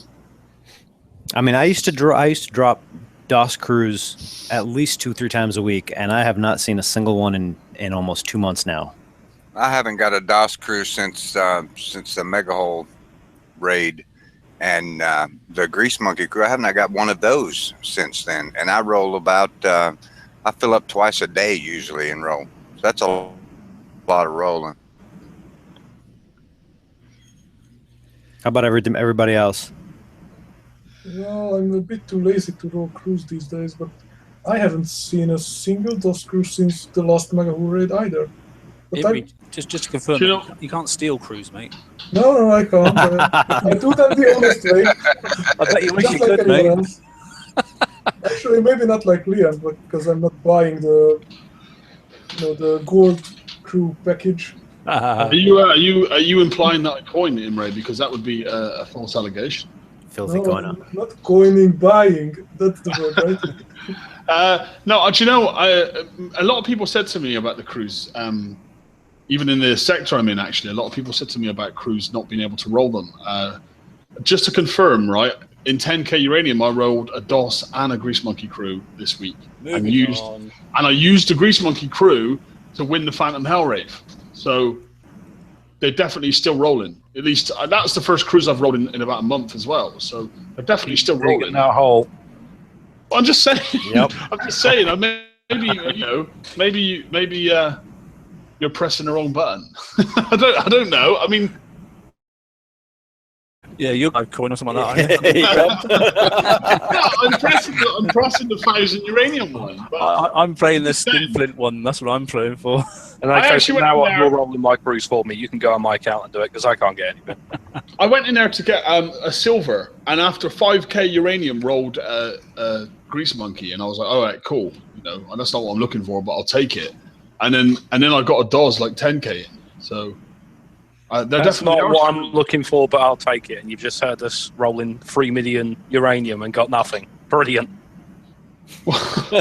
I mean, I used to drop DOS crews at least 2-3 times a week, and I have not seen a single one in almost 2 months now. I haven't got a DOS crew since the Mega Hole raid, and the Grease Monkey crew. I haven't got one of those since then. And I roll about I fill up twice a day usually and roll. So that's a lot of rolling. How about everybody else? Well, I'm a bit too lazy to roll crews these days, but I haven't seen a single DOS crew since the last Mega Hole raid either. But just to confirm, you can't steal crews, mate. No, I can't. I do that the honest way. I bet you wish Just you like could, anyone mate. else. Actually, maybe not like Liam, but because I'm not buying the gold crew package. Are you implying that I coined Imre? Because that would be a false allegation. Filthy No, coiner. not coining, buying. That's the word, right? No, do you know, a lot of people said to me about the crews, even in the sector I'm in, actually, a lot of people said to me about crews not being able to roll them. Just to confirm, right, in 10k uranium, I rolled a DOS and a Grease Monkey crew this week. And I used the Grease Monkey crew to win the Phantom Hellrave. So they're definitely still rolling. At least that's the first cruise I've rolled in about a month as well. So they're definitely still rolling. That hole. I'm just saying. Yep. I'm just saying. Maybe you're pressing the wrong button. I don't know. I mean, yeah, you're like coin or something like that. no, I'm pressing the 1,000 uranium one. But I'm playing the Skinflint one. That's what I'm playing for. And I I actually now went in you're there- rolling my crews for me. You can go on my account and do it because I can't get anything. I went in there to get a silver, and after 5k uranium, rolled a Grease Monkey, and I was like, all right, cool. And that's not what I'm looking for, but I'll take it. And then I got a DOS like 10k in. So That's not what I'm looking for, but I'll take it. And you've just heard us rolling 3 million uranium and got nothing. Brilliant. What do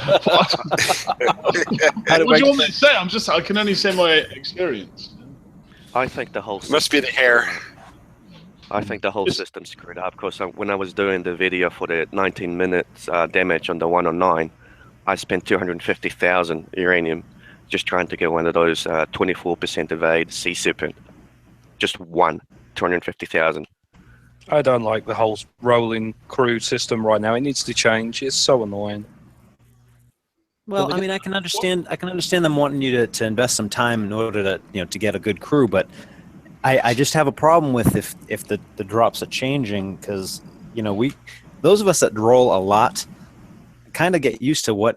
you want me to say? I can only say my experience. I think the whole Must be the hair. I think the whole system's screwed up because when I was doing the video for the 19 minutes damage on the 109, I spent 250,000 uranium just trying to get one of those 24% evade sea serpent. Just one, 250,000. I don't like the whole rolling crew system right now. It needs to change. It's so annoying. Well, I mean, I can understand them wanting you to invest some time in order to get a good crew, but I just have a problem with if the drops are changing, because those of us that roll a lot kind of get used to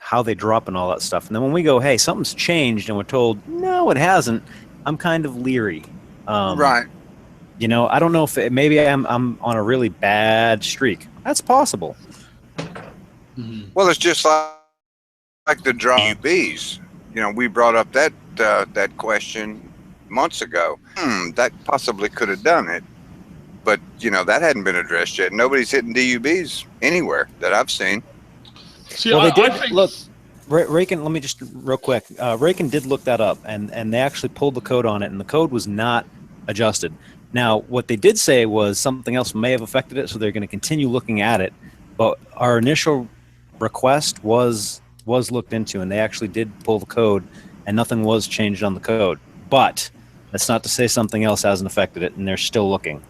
how they drop and all that stuff, and then when we go, hey, something's changed, and we're told no, it hasn't, I'm kind of leery. Right. I don't know if maybe I'm on a really bad streak. That's possible. Mm-hmm. Well, it's just like the drop UBs. We brought up that question months ago. That possibly could have done it. But, that hadn't been addressed yet. Nobody's hitting DUBs anywhere that I've seen. See, Well, they did. I think, Look, Raykin, let me just real quick. Raykin did look that up, and they actually pulled the code on it, and the code was not adjusted. Now, what they did say was something else may have affected it, so they're going to continue looking at it. But our initial request was looked into, and they actually did pull the code, and nothing was changed on the code. But that's not to say something else hasn't affected it, and they're still looking.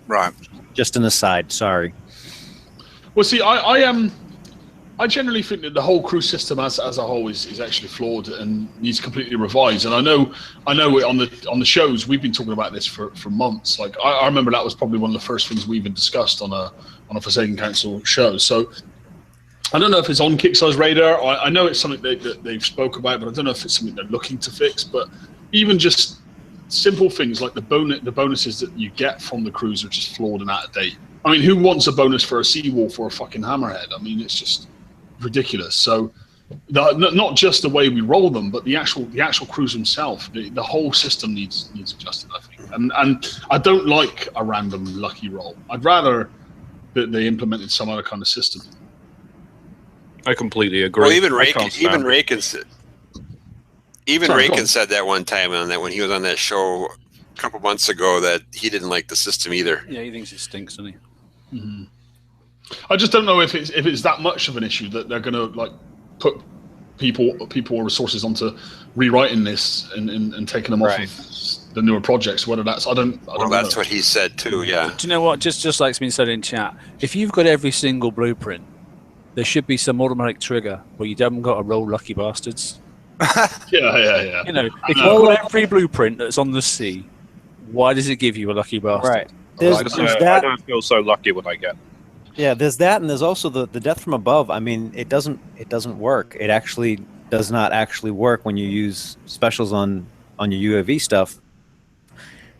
Right. Just an aside. Sorry. well, see, I generally think that the whole crew system as a whole is actually flawed and needs completely revised. And I know on the shows we've been talking about this for months. Like I remember that was probably one of the first things we even discussed on a Forsaken Council show. So I don't know if it's on Kickstarter's radar. I know it's something that they've spoke about, but I don't know if it's something they're looking to fix. But even just simple things like the bonuses that you get from the crews are just flawed and out of date. I mean, who wants a bonus for a Seawolf or a fucking Hammerhead? I mean, it's just ridiculous. So not just the way we roll them, but the actual crews themselves, the whole system needs adjusted, I think. And I don't like a random lucky roll. I'd rather that they implemented some other kind of system. I completely agree. Well, even I Raykin, can't stand it. Raykin said that one time on that when he was on that show a couple months ago that he didn't like the system either. Yeah, he thinks it stinks, doesn't he? Mm-hmm. I just don't know if it's that much of an issue that they're going to like put people or resources onto rewriting this and taking them off of the newer projects. Whether that's I don't Well, know. that's what he said too. Yeah. Do you know what? Just like it's been said in chat, if you've got every single blueprint, there should be some automatic trigger where you haven't got to roll lucky bastards. Yeah. You know, if you've got every blueprint that's on the sea, why does it give you a lucky bastard? Right. There's I that. don't feel so lucky when I get. Yeah, there's that, and there's also the death from above. I mean, it doesn't work. It actually does not actually work when you use specials on your UAV stuff.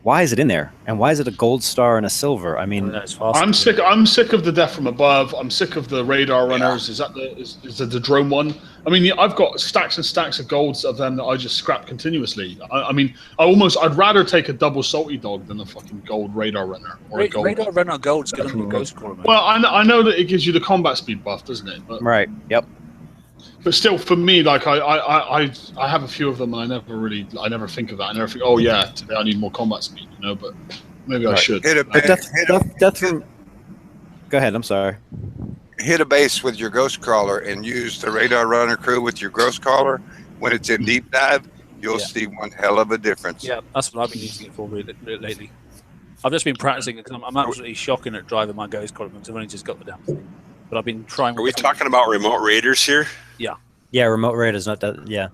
Why is it in there? And why is it a gold star and a silver? I mean, I'm sick of the death from above. I'm sick of the radar runners. Is that the drone one? I mean, I've got stacks and stacks of golds of them that I just scrap continuously. I mean, I'd rather take a double salty dog than a fucking gold radar runner or a gold. Radar runner gold's going to be ghost crawler. Well, I know that it gives you the combat speed buff, doesn't it? But, right. Yep. But still, for me, like I have a few of them. And I never think of that. I never think, oh yeah, today I need more combat speed, you know. But maybe I should. Death from. Go ahead. I'm sorry. Hit a base with your ghost crawler and use the radar runner crew with your ghost crawler. When it's in deep dive, you'll see one hell of a difference. Yeah, that's what I've been using it for really lately. I've just been practicing because I'm absolutely shocking at driving my ghost crawler because I've only just got the damn thing. But I've been trying. Are we talking about remote raiders here? Yeah. Yeah, remote raiders, not that. Yeah,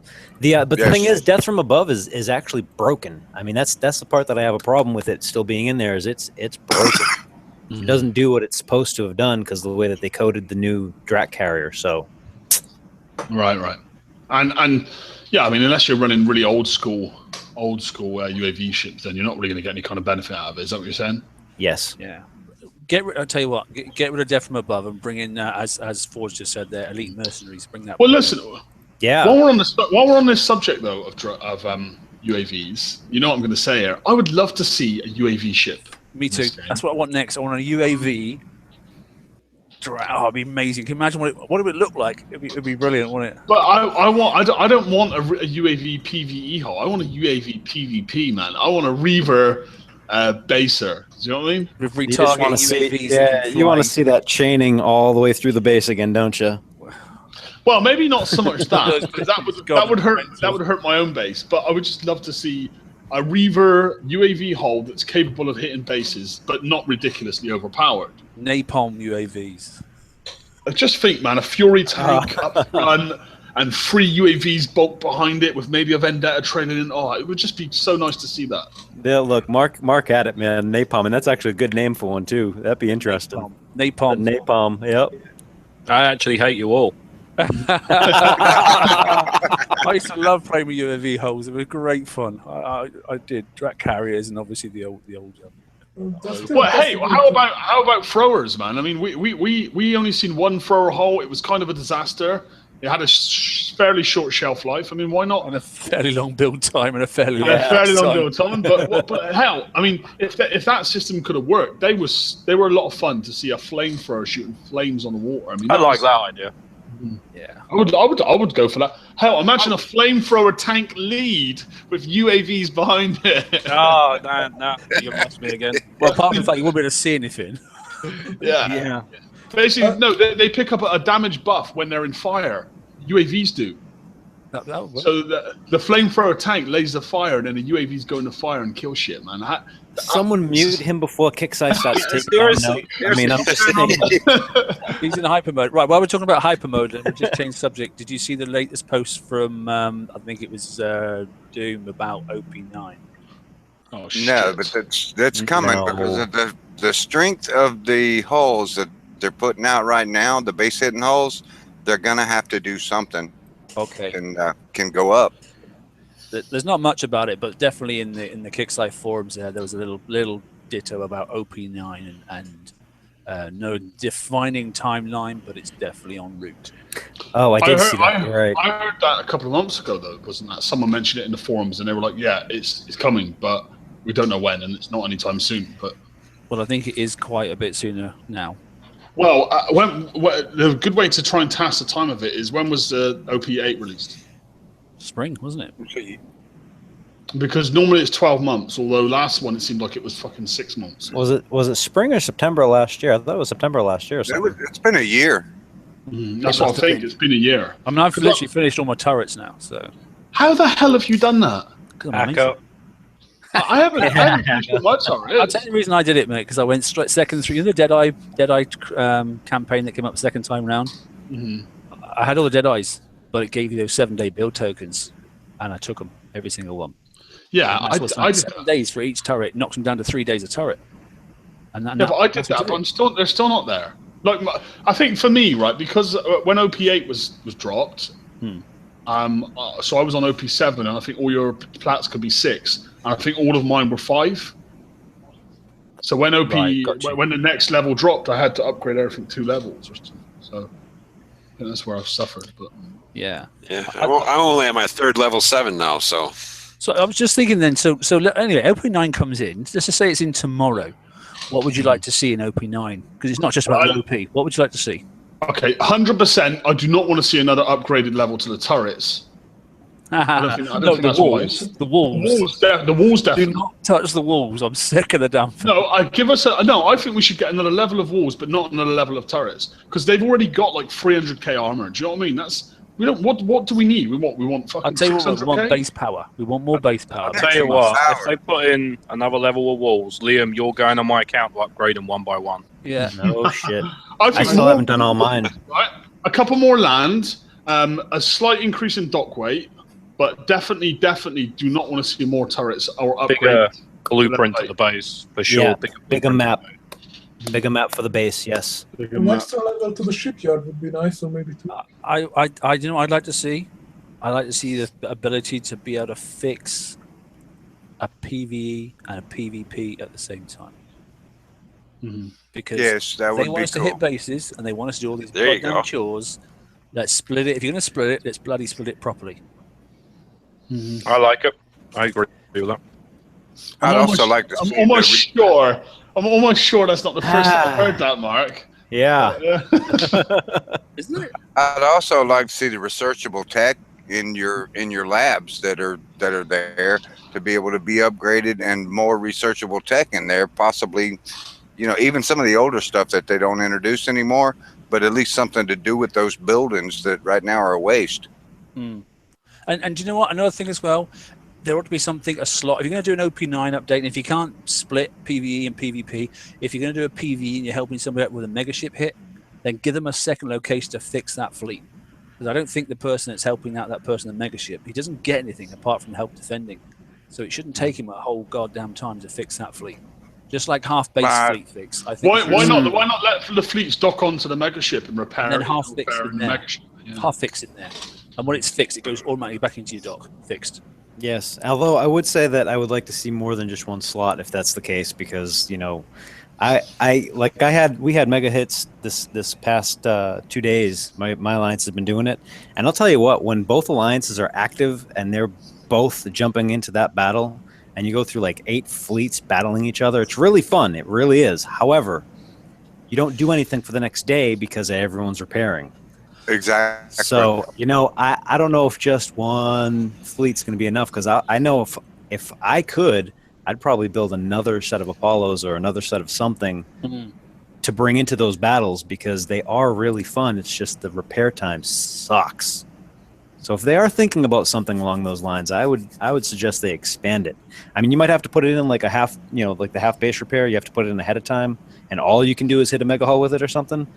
but the thing is, death from above is actually broken. I mean, that's the part that I have a problem with it still being in there. Is it's broken. It doesn't do what it's supposed to have done because of the way that they coded the new Drat carrier. So. Right, and yeah, I mean, unless you're running really old school UAV ships, then you're not really going to get any kind of benefit out of it. Is that what you're saying? Yes. Yeah. I'll tell you what. Get rid of death from above and bring in, as Forge just said, there, elite mercenaries. Bring that. Well, listen. Yeah. While we're on this subject though of UAVs, you know what I'm going to say here. I would love to see a UAV ship. Me too. That's what I want next. I want a UAV. Oh, it'd be amazing. Can you imagine what it would look like? It'd be brilliant, wouldn't it? But I don't want a UAV PVE hull. I want a UAV PvP, man. I want a Reaver baser. Do you know what I mean? With You just want to see, you want to see that chaining all the way through the base again, don't you? Well, maybe not so much that, because that would hurt my own base. But I would just love to see a Reaver UAV hull that's capable of hitting bases, but not ridiculously overpowered. Napalm UAVs. I just think, man, a Fury tank up front and 3 UAVs bulk behind it with maybe a Vendetta trailing in. Oh, it would just be so nice to see that. Yeah, look, Mark at it, man. Napalm, and that's actually a good name for one too. That'd be interesting. Napalm. Yep. I actually hate you all. I used to love playing with UAV hulls. It was great fun. I did Drat carriers and obviously the old. Well, hey, how about throwers, man? I mean, we only seen one thrower hull. It was kind of a disaster. It had a fairly short shelf life. I mean, why not? And a fairly long build time and a fairly long build time. But hell, I mean, if that system could have worked, they were a lot of fun to see a flamethrower shooting flames on the water. I mean, I like that idea. Yeah, I would go for that. Hell, imagine a flamethrower tank lead with UAVs behind it. Oh, no, you lost me again. well, apart from the fact you won't be able to see anything. Yeah. Basically, no, they pick up a damage buff when they're in fire. UAVs do. That would work. So the flamethrower tank lays the fire, and then the UAVs go in the fire and kill shit, man. Someone mute him before Kickside starts taking Seriously, down notes. I mean, I'm just saying. He's in hyper mode. Right, while we're talking about hyper mode, and we just changed subject, did you see the latest post from, I think it was Doom about OP9? Oh, shit. No, but that's coming because of the strength of the hulls that they're putting out right now, the base hitting hulls, they're going to have to do something. Okay. And can go up. There's not much about it, but definitely in the Kickside forums there was a little ditto about OP9 and no defining timeline, but it's definitely en route. Oh, I did see that. Right. I heard that a couple of months ago, though, wasn't that? Someone mentioned it in the forums, and they were like, "Yeah, it's coming, but we don't know when, and it's not anytime soon." But well, I think it is quite a bit sooner now. Well, the good way to try and test the time of it is, when was the OP8 released? Spring, wasn't it? Because normally it's 12 months, although last one it seemed like it was fucking 6 months. Was it spring or September last year? I thought it was September last year or something. It's been a year. That's what I think. It's been a year. I mean, I've literally finished all my turrets now, so. How the hell have you done that? Back up. I haven't finished all my turrets. I'll tell you the reason I did it, mate, because I went straight second through the Deadeye campaign that came up second time round. I had all the Deadeyes, but it gave you those 7-day build tokens, and I took them, every single one. Yeah, I did 7 days for each turret, knocked them down to 3 days of turret. And but I did that, but they're still not there. Like, I think for me, right, because when OP8 was dropped, so I was on OP7, and I think all your plats could be 6, and I think all of mine were 5. So when when the next level dropped, I had to upgrade everything 2 levels. So I think that's where I've suffered. But yeah, I'm only at my 3rd level 7 now, so. So I was just thinking then. So anyway, OP9 comes in. Let's just say it's in tomorrow. What would you like to see in OP9? Because it's not just about OP. What would you like to see? Okay, 100%. I do not want to see another upgraded level to the turrets. I don't think that's wise. The walls. The walls definitely. Do not touch the walls. I'm sick of the damn thing. No, I think we should get another level of walls, but not another level of turrets, because they've already got like 300k armor. Do you know what I mean? We don't. What do we need? We want fucking. I'll tell you what, we want 600K? base power. We want more base power. I'll tell you what, if they put in another level of walls, Liam, you're going on my account to upgrade them one by one. Yeah. No shit. I still haven't done all mine. Right, a couple more land, a slight increase in dock weight, but definitely do not want to see more turrets or upgrade. Bigger blueprint at the base for sure. Yeah, bigger map. Bigger map for the base, yes. An extra level to the shipyard would be nice, or maybe 2. I'd like to see. I'd like to see the ability to be able to fix a PvE and a PvP at the same time. Because that would they want us to hit bases, and they want us to do all these goddamn chores. Let's split it. If you're going to split it, let's bloody split it properly. I like it. I agree with that. I'd also like to see. I'm almost sure that's not the first time I've heard that, Mark. Yeah. Isn't it? I'd also like to see the researchable tech in your labs that are there to be able to be upgraded, and more researchable tech in there, possibly, even some of the older stuff that they don't introduce anymore, but at least something to do with those buildings that right now are a waste. And do you know what? Another thing as well, there ought to be a slot. If you're going to do an OP9 update, and if you can't split PvE and PvP, if you're going to do a PvE and you're helping somebody out with a mega ship hit, then give them a second location to fix that fleet. Because I don't think the person that's helping out that person in the mega ship, he doesn't get anything apart from help defending. So it shouldn't take him a whole goddamn time to fix that fleet. Just like half base fleet fix. I think why not let the fleets dock onto the mega ship and repair and then it? Half fix in there. Half fix it there. And when it's fixed, it goes automatically back into your dock. Fixed. Yes, although I would say that I would like to see more than just one slot if that's the case, because We had mega hits this past 2 days. My alliance has been doing it, and I'll tell you what, when both alliances are active and they're both jumping into that battle, and you go through like 8 fleets battling each other, it's really fun. It really is. However, you don't do anything for the next day because everyone's repairing. Exactly. So, I don't know if just one fleet's going to be enough, because I know if I could, I'd probably build another set of Apollos or another set of something to bring into those battles, because they are really fun. It's just the repair time sucks. So if they are thinking about something along those lines, I would suggest they expand it. I mean, you might have to put it in like a half, like the half base repair. You have to put it in ahead of time, and all you can do is hit a mega hull with it or something.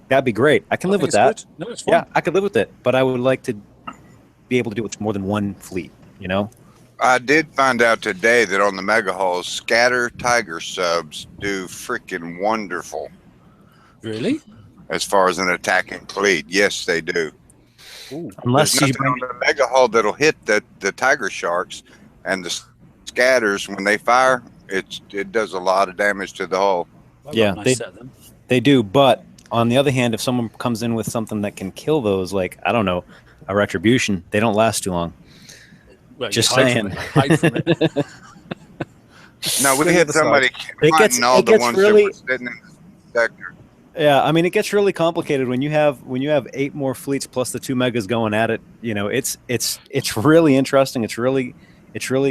That'd be great. I can live with that. Good. No, it's fun. Yeah, I could live with it, but I would like to be able to do it with more than one fleet, I did find out today that on the mega hulls, scatter tiger subs do freaking wonderful. Really? As far as an attacking fleet, yes, they do. Ooh. Unless There's you nothing on the mega hull that'll hit the tiger sharks, and the scatters, when they fire, it does a lot of damage to the hull. Yeah, they do. But on the other hand, if someone comes in with something that can kill those, like, I don't know, a retribution, they don't last too long. Well, just saying. Hide from it. No, we had somebody it all the gets ones really, that were sitting in the sector. Yeah, I mean, it gets really complicated when you have 8 more fleets plus the 2 megas going at it. It's really interesting. It's really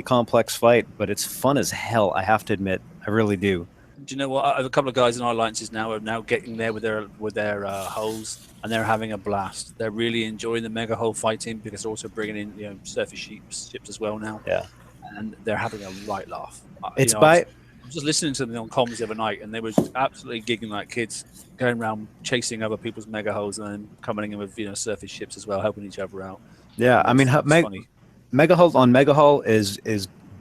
complex fight, but it's fun as hell. I have to admit, I really do. Do you know what? I have a couple of guys in our alliances now are now getting there with their hulls, and they're having a blast. They're really enjoying the mega hull fighting, because they're also bringing in surface ships as well now. Yeah, and they're having a right laugh. It's I was just listening to them on comms the other night, and they were absolutely giggling like kids, going around chasing other people's mega hulls and then coming in with surface ships as well, helping each other out. Yeah, I mean, mega hull on mega hull is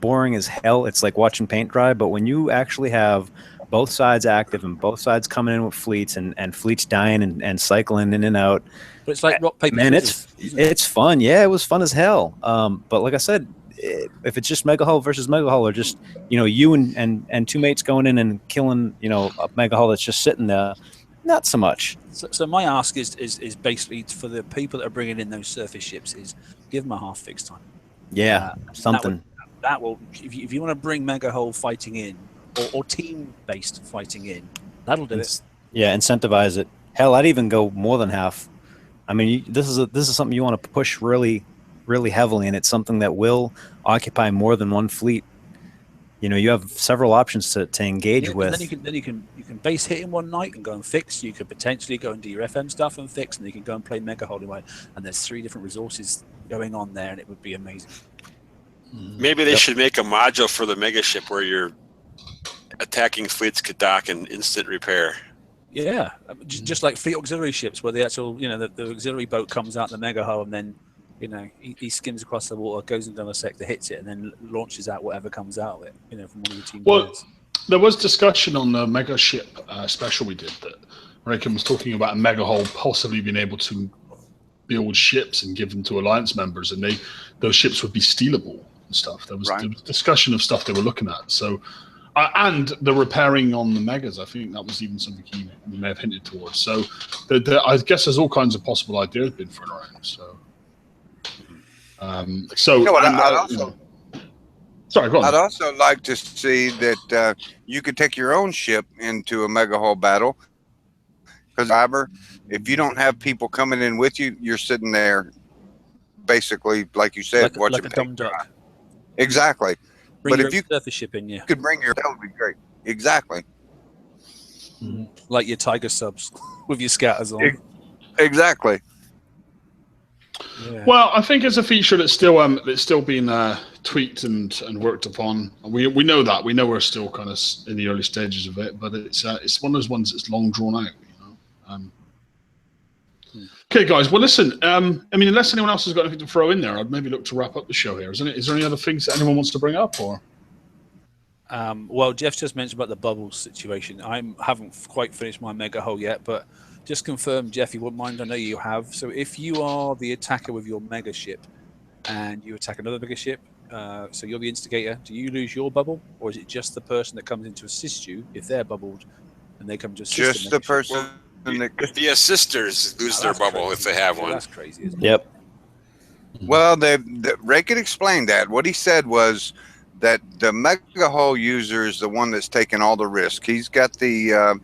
boring as hell. It's like watching paint dry. But when you actually have both sides active and both sides coming in with fleets and fleets dying and cycling in and out, but it's like rock paper. Man, it's fun. Yeah, it was fun as hell. But like I said, if it's just mega hull versus mega hull, or just you and 2 mates going in and killing a mega hull that's just sitting there, not so much. So my ask is basically for the people that are bringing in those surface ships is give them a half fixed time. Yeah, something. That will if you want to bring mega hull fighting in or team based fighting in, that'll do it. Yeah, incentivize it. Hell, I'd even go more than half. I mean, this is something you want to push really, really heavily, and it's something that will occupy more than one fleet. You have several options to engage with. Then you can base hit in one night and go and fix. You could potentially go and do your FM stuff and fix, and you can go and play mega hull away. And there's 3 different resources going on there, and it would be amazing. Maybe they should make a module for the mega ship where your attacking fleets could dock and instant repair. Yeah, just like fleet auxiliary ships, where the actual, the auxiliary boat comes out the mega hull, and then, he skims across the water, goes into another sector, hits it, and then launches out whatever comes out of it, from one of your team. Well, there was discussion on the mega ship special we did that Reagan was talking about a mega hull possibly being able to build ships and give them to alliance members, and those ships would be stealable and stuff. There was discussion of stuff they were looking at. So. And the repairing on the megas, I think that was even something he may have hinted towards. So I guess there's all kinds of possible ideas being thrown around. So, sorry, go on. I'd also like to see that you could take your own ship into a mega hull battle. Because if you don't have people coming in with you, you're sitting there, basically, like you said, watching like a dumb duck. Exactly. Bring but if you surface ship in, you could bring that would be great. Exactly. Like your tiger subs with your scatters on. Exactly. Yeah. Well, I think it's a feature that's still being tweaked and worked upon. We know that. We know we're still kind of in the early stages of it, but it's one of those ones that's long drawn out. Okay, guys. Well, listen. I mean, unless anyone else has got anything to throw in there, I'd maybe look to wrap up the show here. Is there any other things that anyone wants to bring up, or? Well, Jeff just mentioned about the bubbles situation. I haven't quite finished my mega hull yet, but just confirm, Jeff, you wouldn't mind. I know you have. So if you are the attacker with your mega ship, and you attack another mega ship, so you're the instigator, do you lose your bubble, or is it just the person that comes in to assist you, if they're bubbled, and they come to assist Just the megaship. person that. The assisters lose their That's bubble crazy. if they have one. That's crazy, isn't it? Yep. Well, Ray could explain that. What he said was that the mega hull user is the one that's taking all the risk. He's got the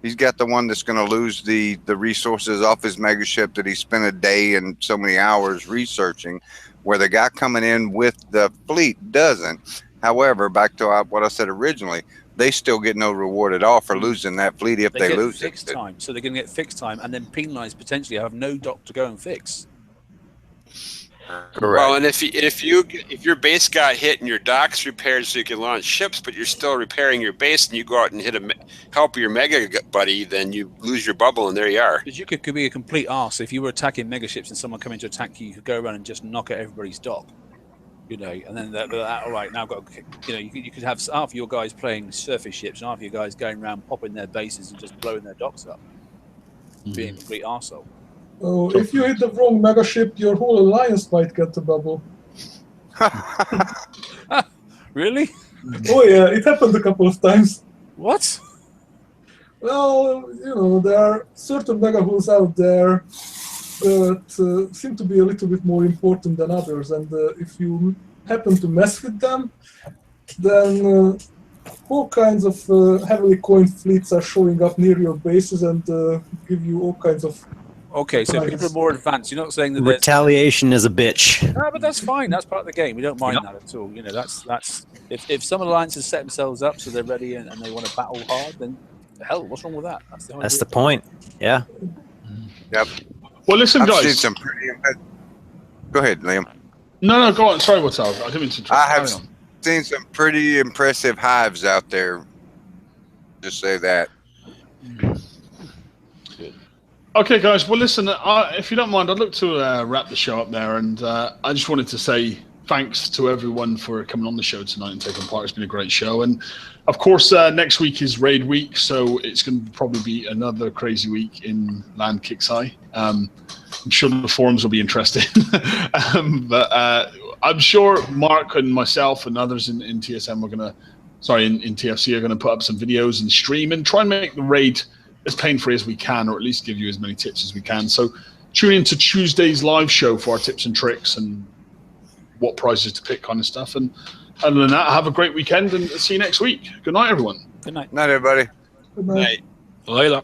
one that's going to lose the resources off his mega ship that he spent a day and so many hours researching, where the guy coming in with the fleet doesn't. However, back to what I said originally, they still get no reward at all for losing that fleet if they get lose fixed it. time, so they're going to get fixed time and then penalised potentially. Have no dock to go and fix. Correct. Well, and if your base got hit and your dock's repaired so you can launch ships, but you're still repairing your base, and you go out and help your mega buddy, then you lose your bubble, and there you are. Because you could be a complete arse if you were attacking megaships and someone coming to attack you. You could go around and just knock at everybody's dock, you know, and then they're all right. Now I've got, you know, you could have half of your guys playing surface ships and half of your guys going around popping their bases and just blowing their docks up, being a complete arsehole. Oh, if you hit the wrong mega ship, your whole alliance might get the bubble. Really? Oh yeah, it happened a couple of times. What? Well, you know, there are certain mega hulls out there that seem to be a little bit more important than others, and if you happen to mess with them, then all kinds of heavily coined fleets are showing up near your bases and give you all kinds of. Okay, so people are more advanced. You're not saying that there's... Retaliation is a bitch. No, but that's fine. That's part of the game. We don't mind that at all. You know, that's if some alliances set themselves up so they're ready and they want to battle hard, then hell, what's wrong with that? That's the point. Yeah. Yep. Well, listen, I've guys. seen some pretty. Go ahead, Liam. No, go on. Sorry, what's up? I didn't mean to interrupt. I have Carry on. seen some pretty impressive hives out there. Just say that. Okay, guys. Well, listen, if you don't mind, I'd look to wrap the show up there. And I just wanted to say thanks to everyone for coming on the show tonight and taking part. It's been a great show. And, of course, next week is Raid Week, so it's going to probably be another crazy week in Land Kixeye. I'm sure the forums will be interesting. But I'm sure Mark and myself and others in TSM are going to... Sorry, in TFC are going to put up some videos and stream and try and make the raid as pain-free as we can, or at least give you as many tips as we can. So tune into Tuesday's live show for our tips and tricks and what prizes to pick kind of stuff. And other than that, have a great weekend and see you next week. Good night, everyone. Good night. Night, everybody. Good night. Later.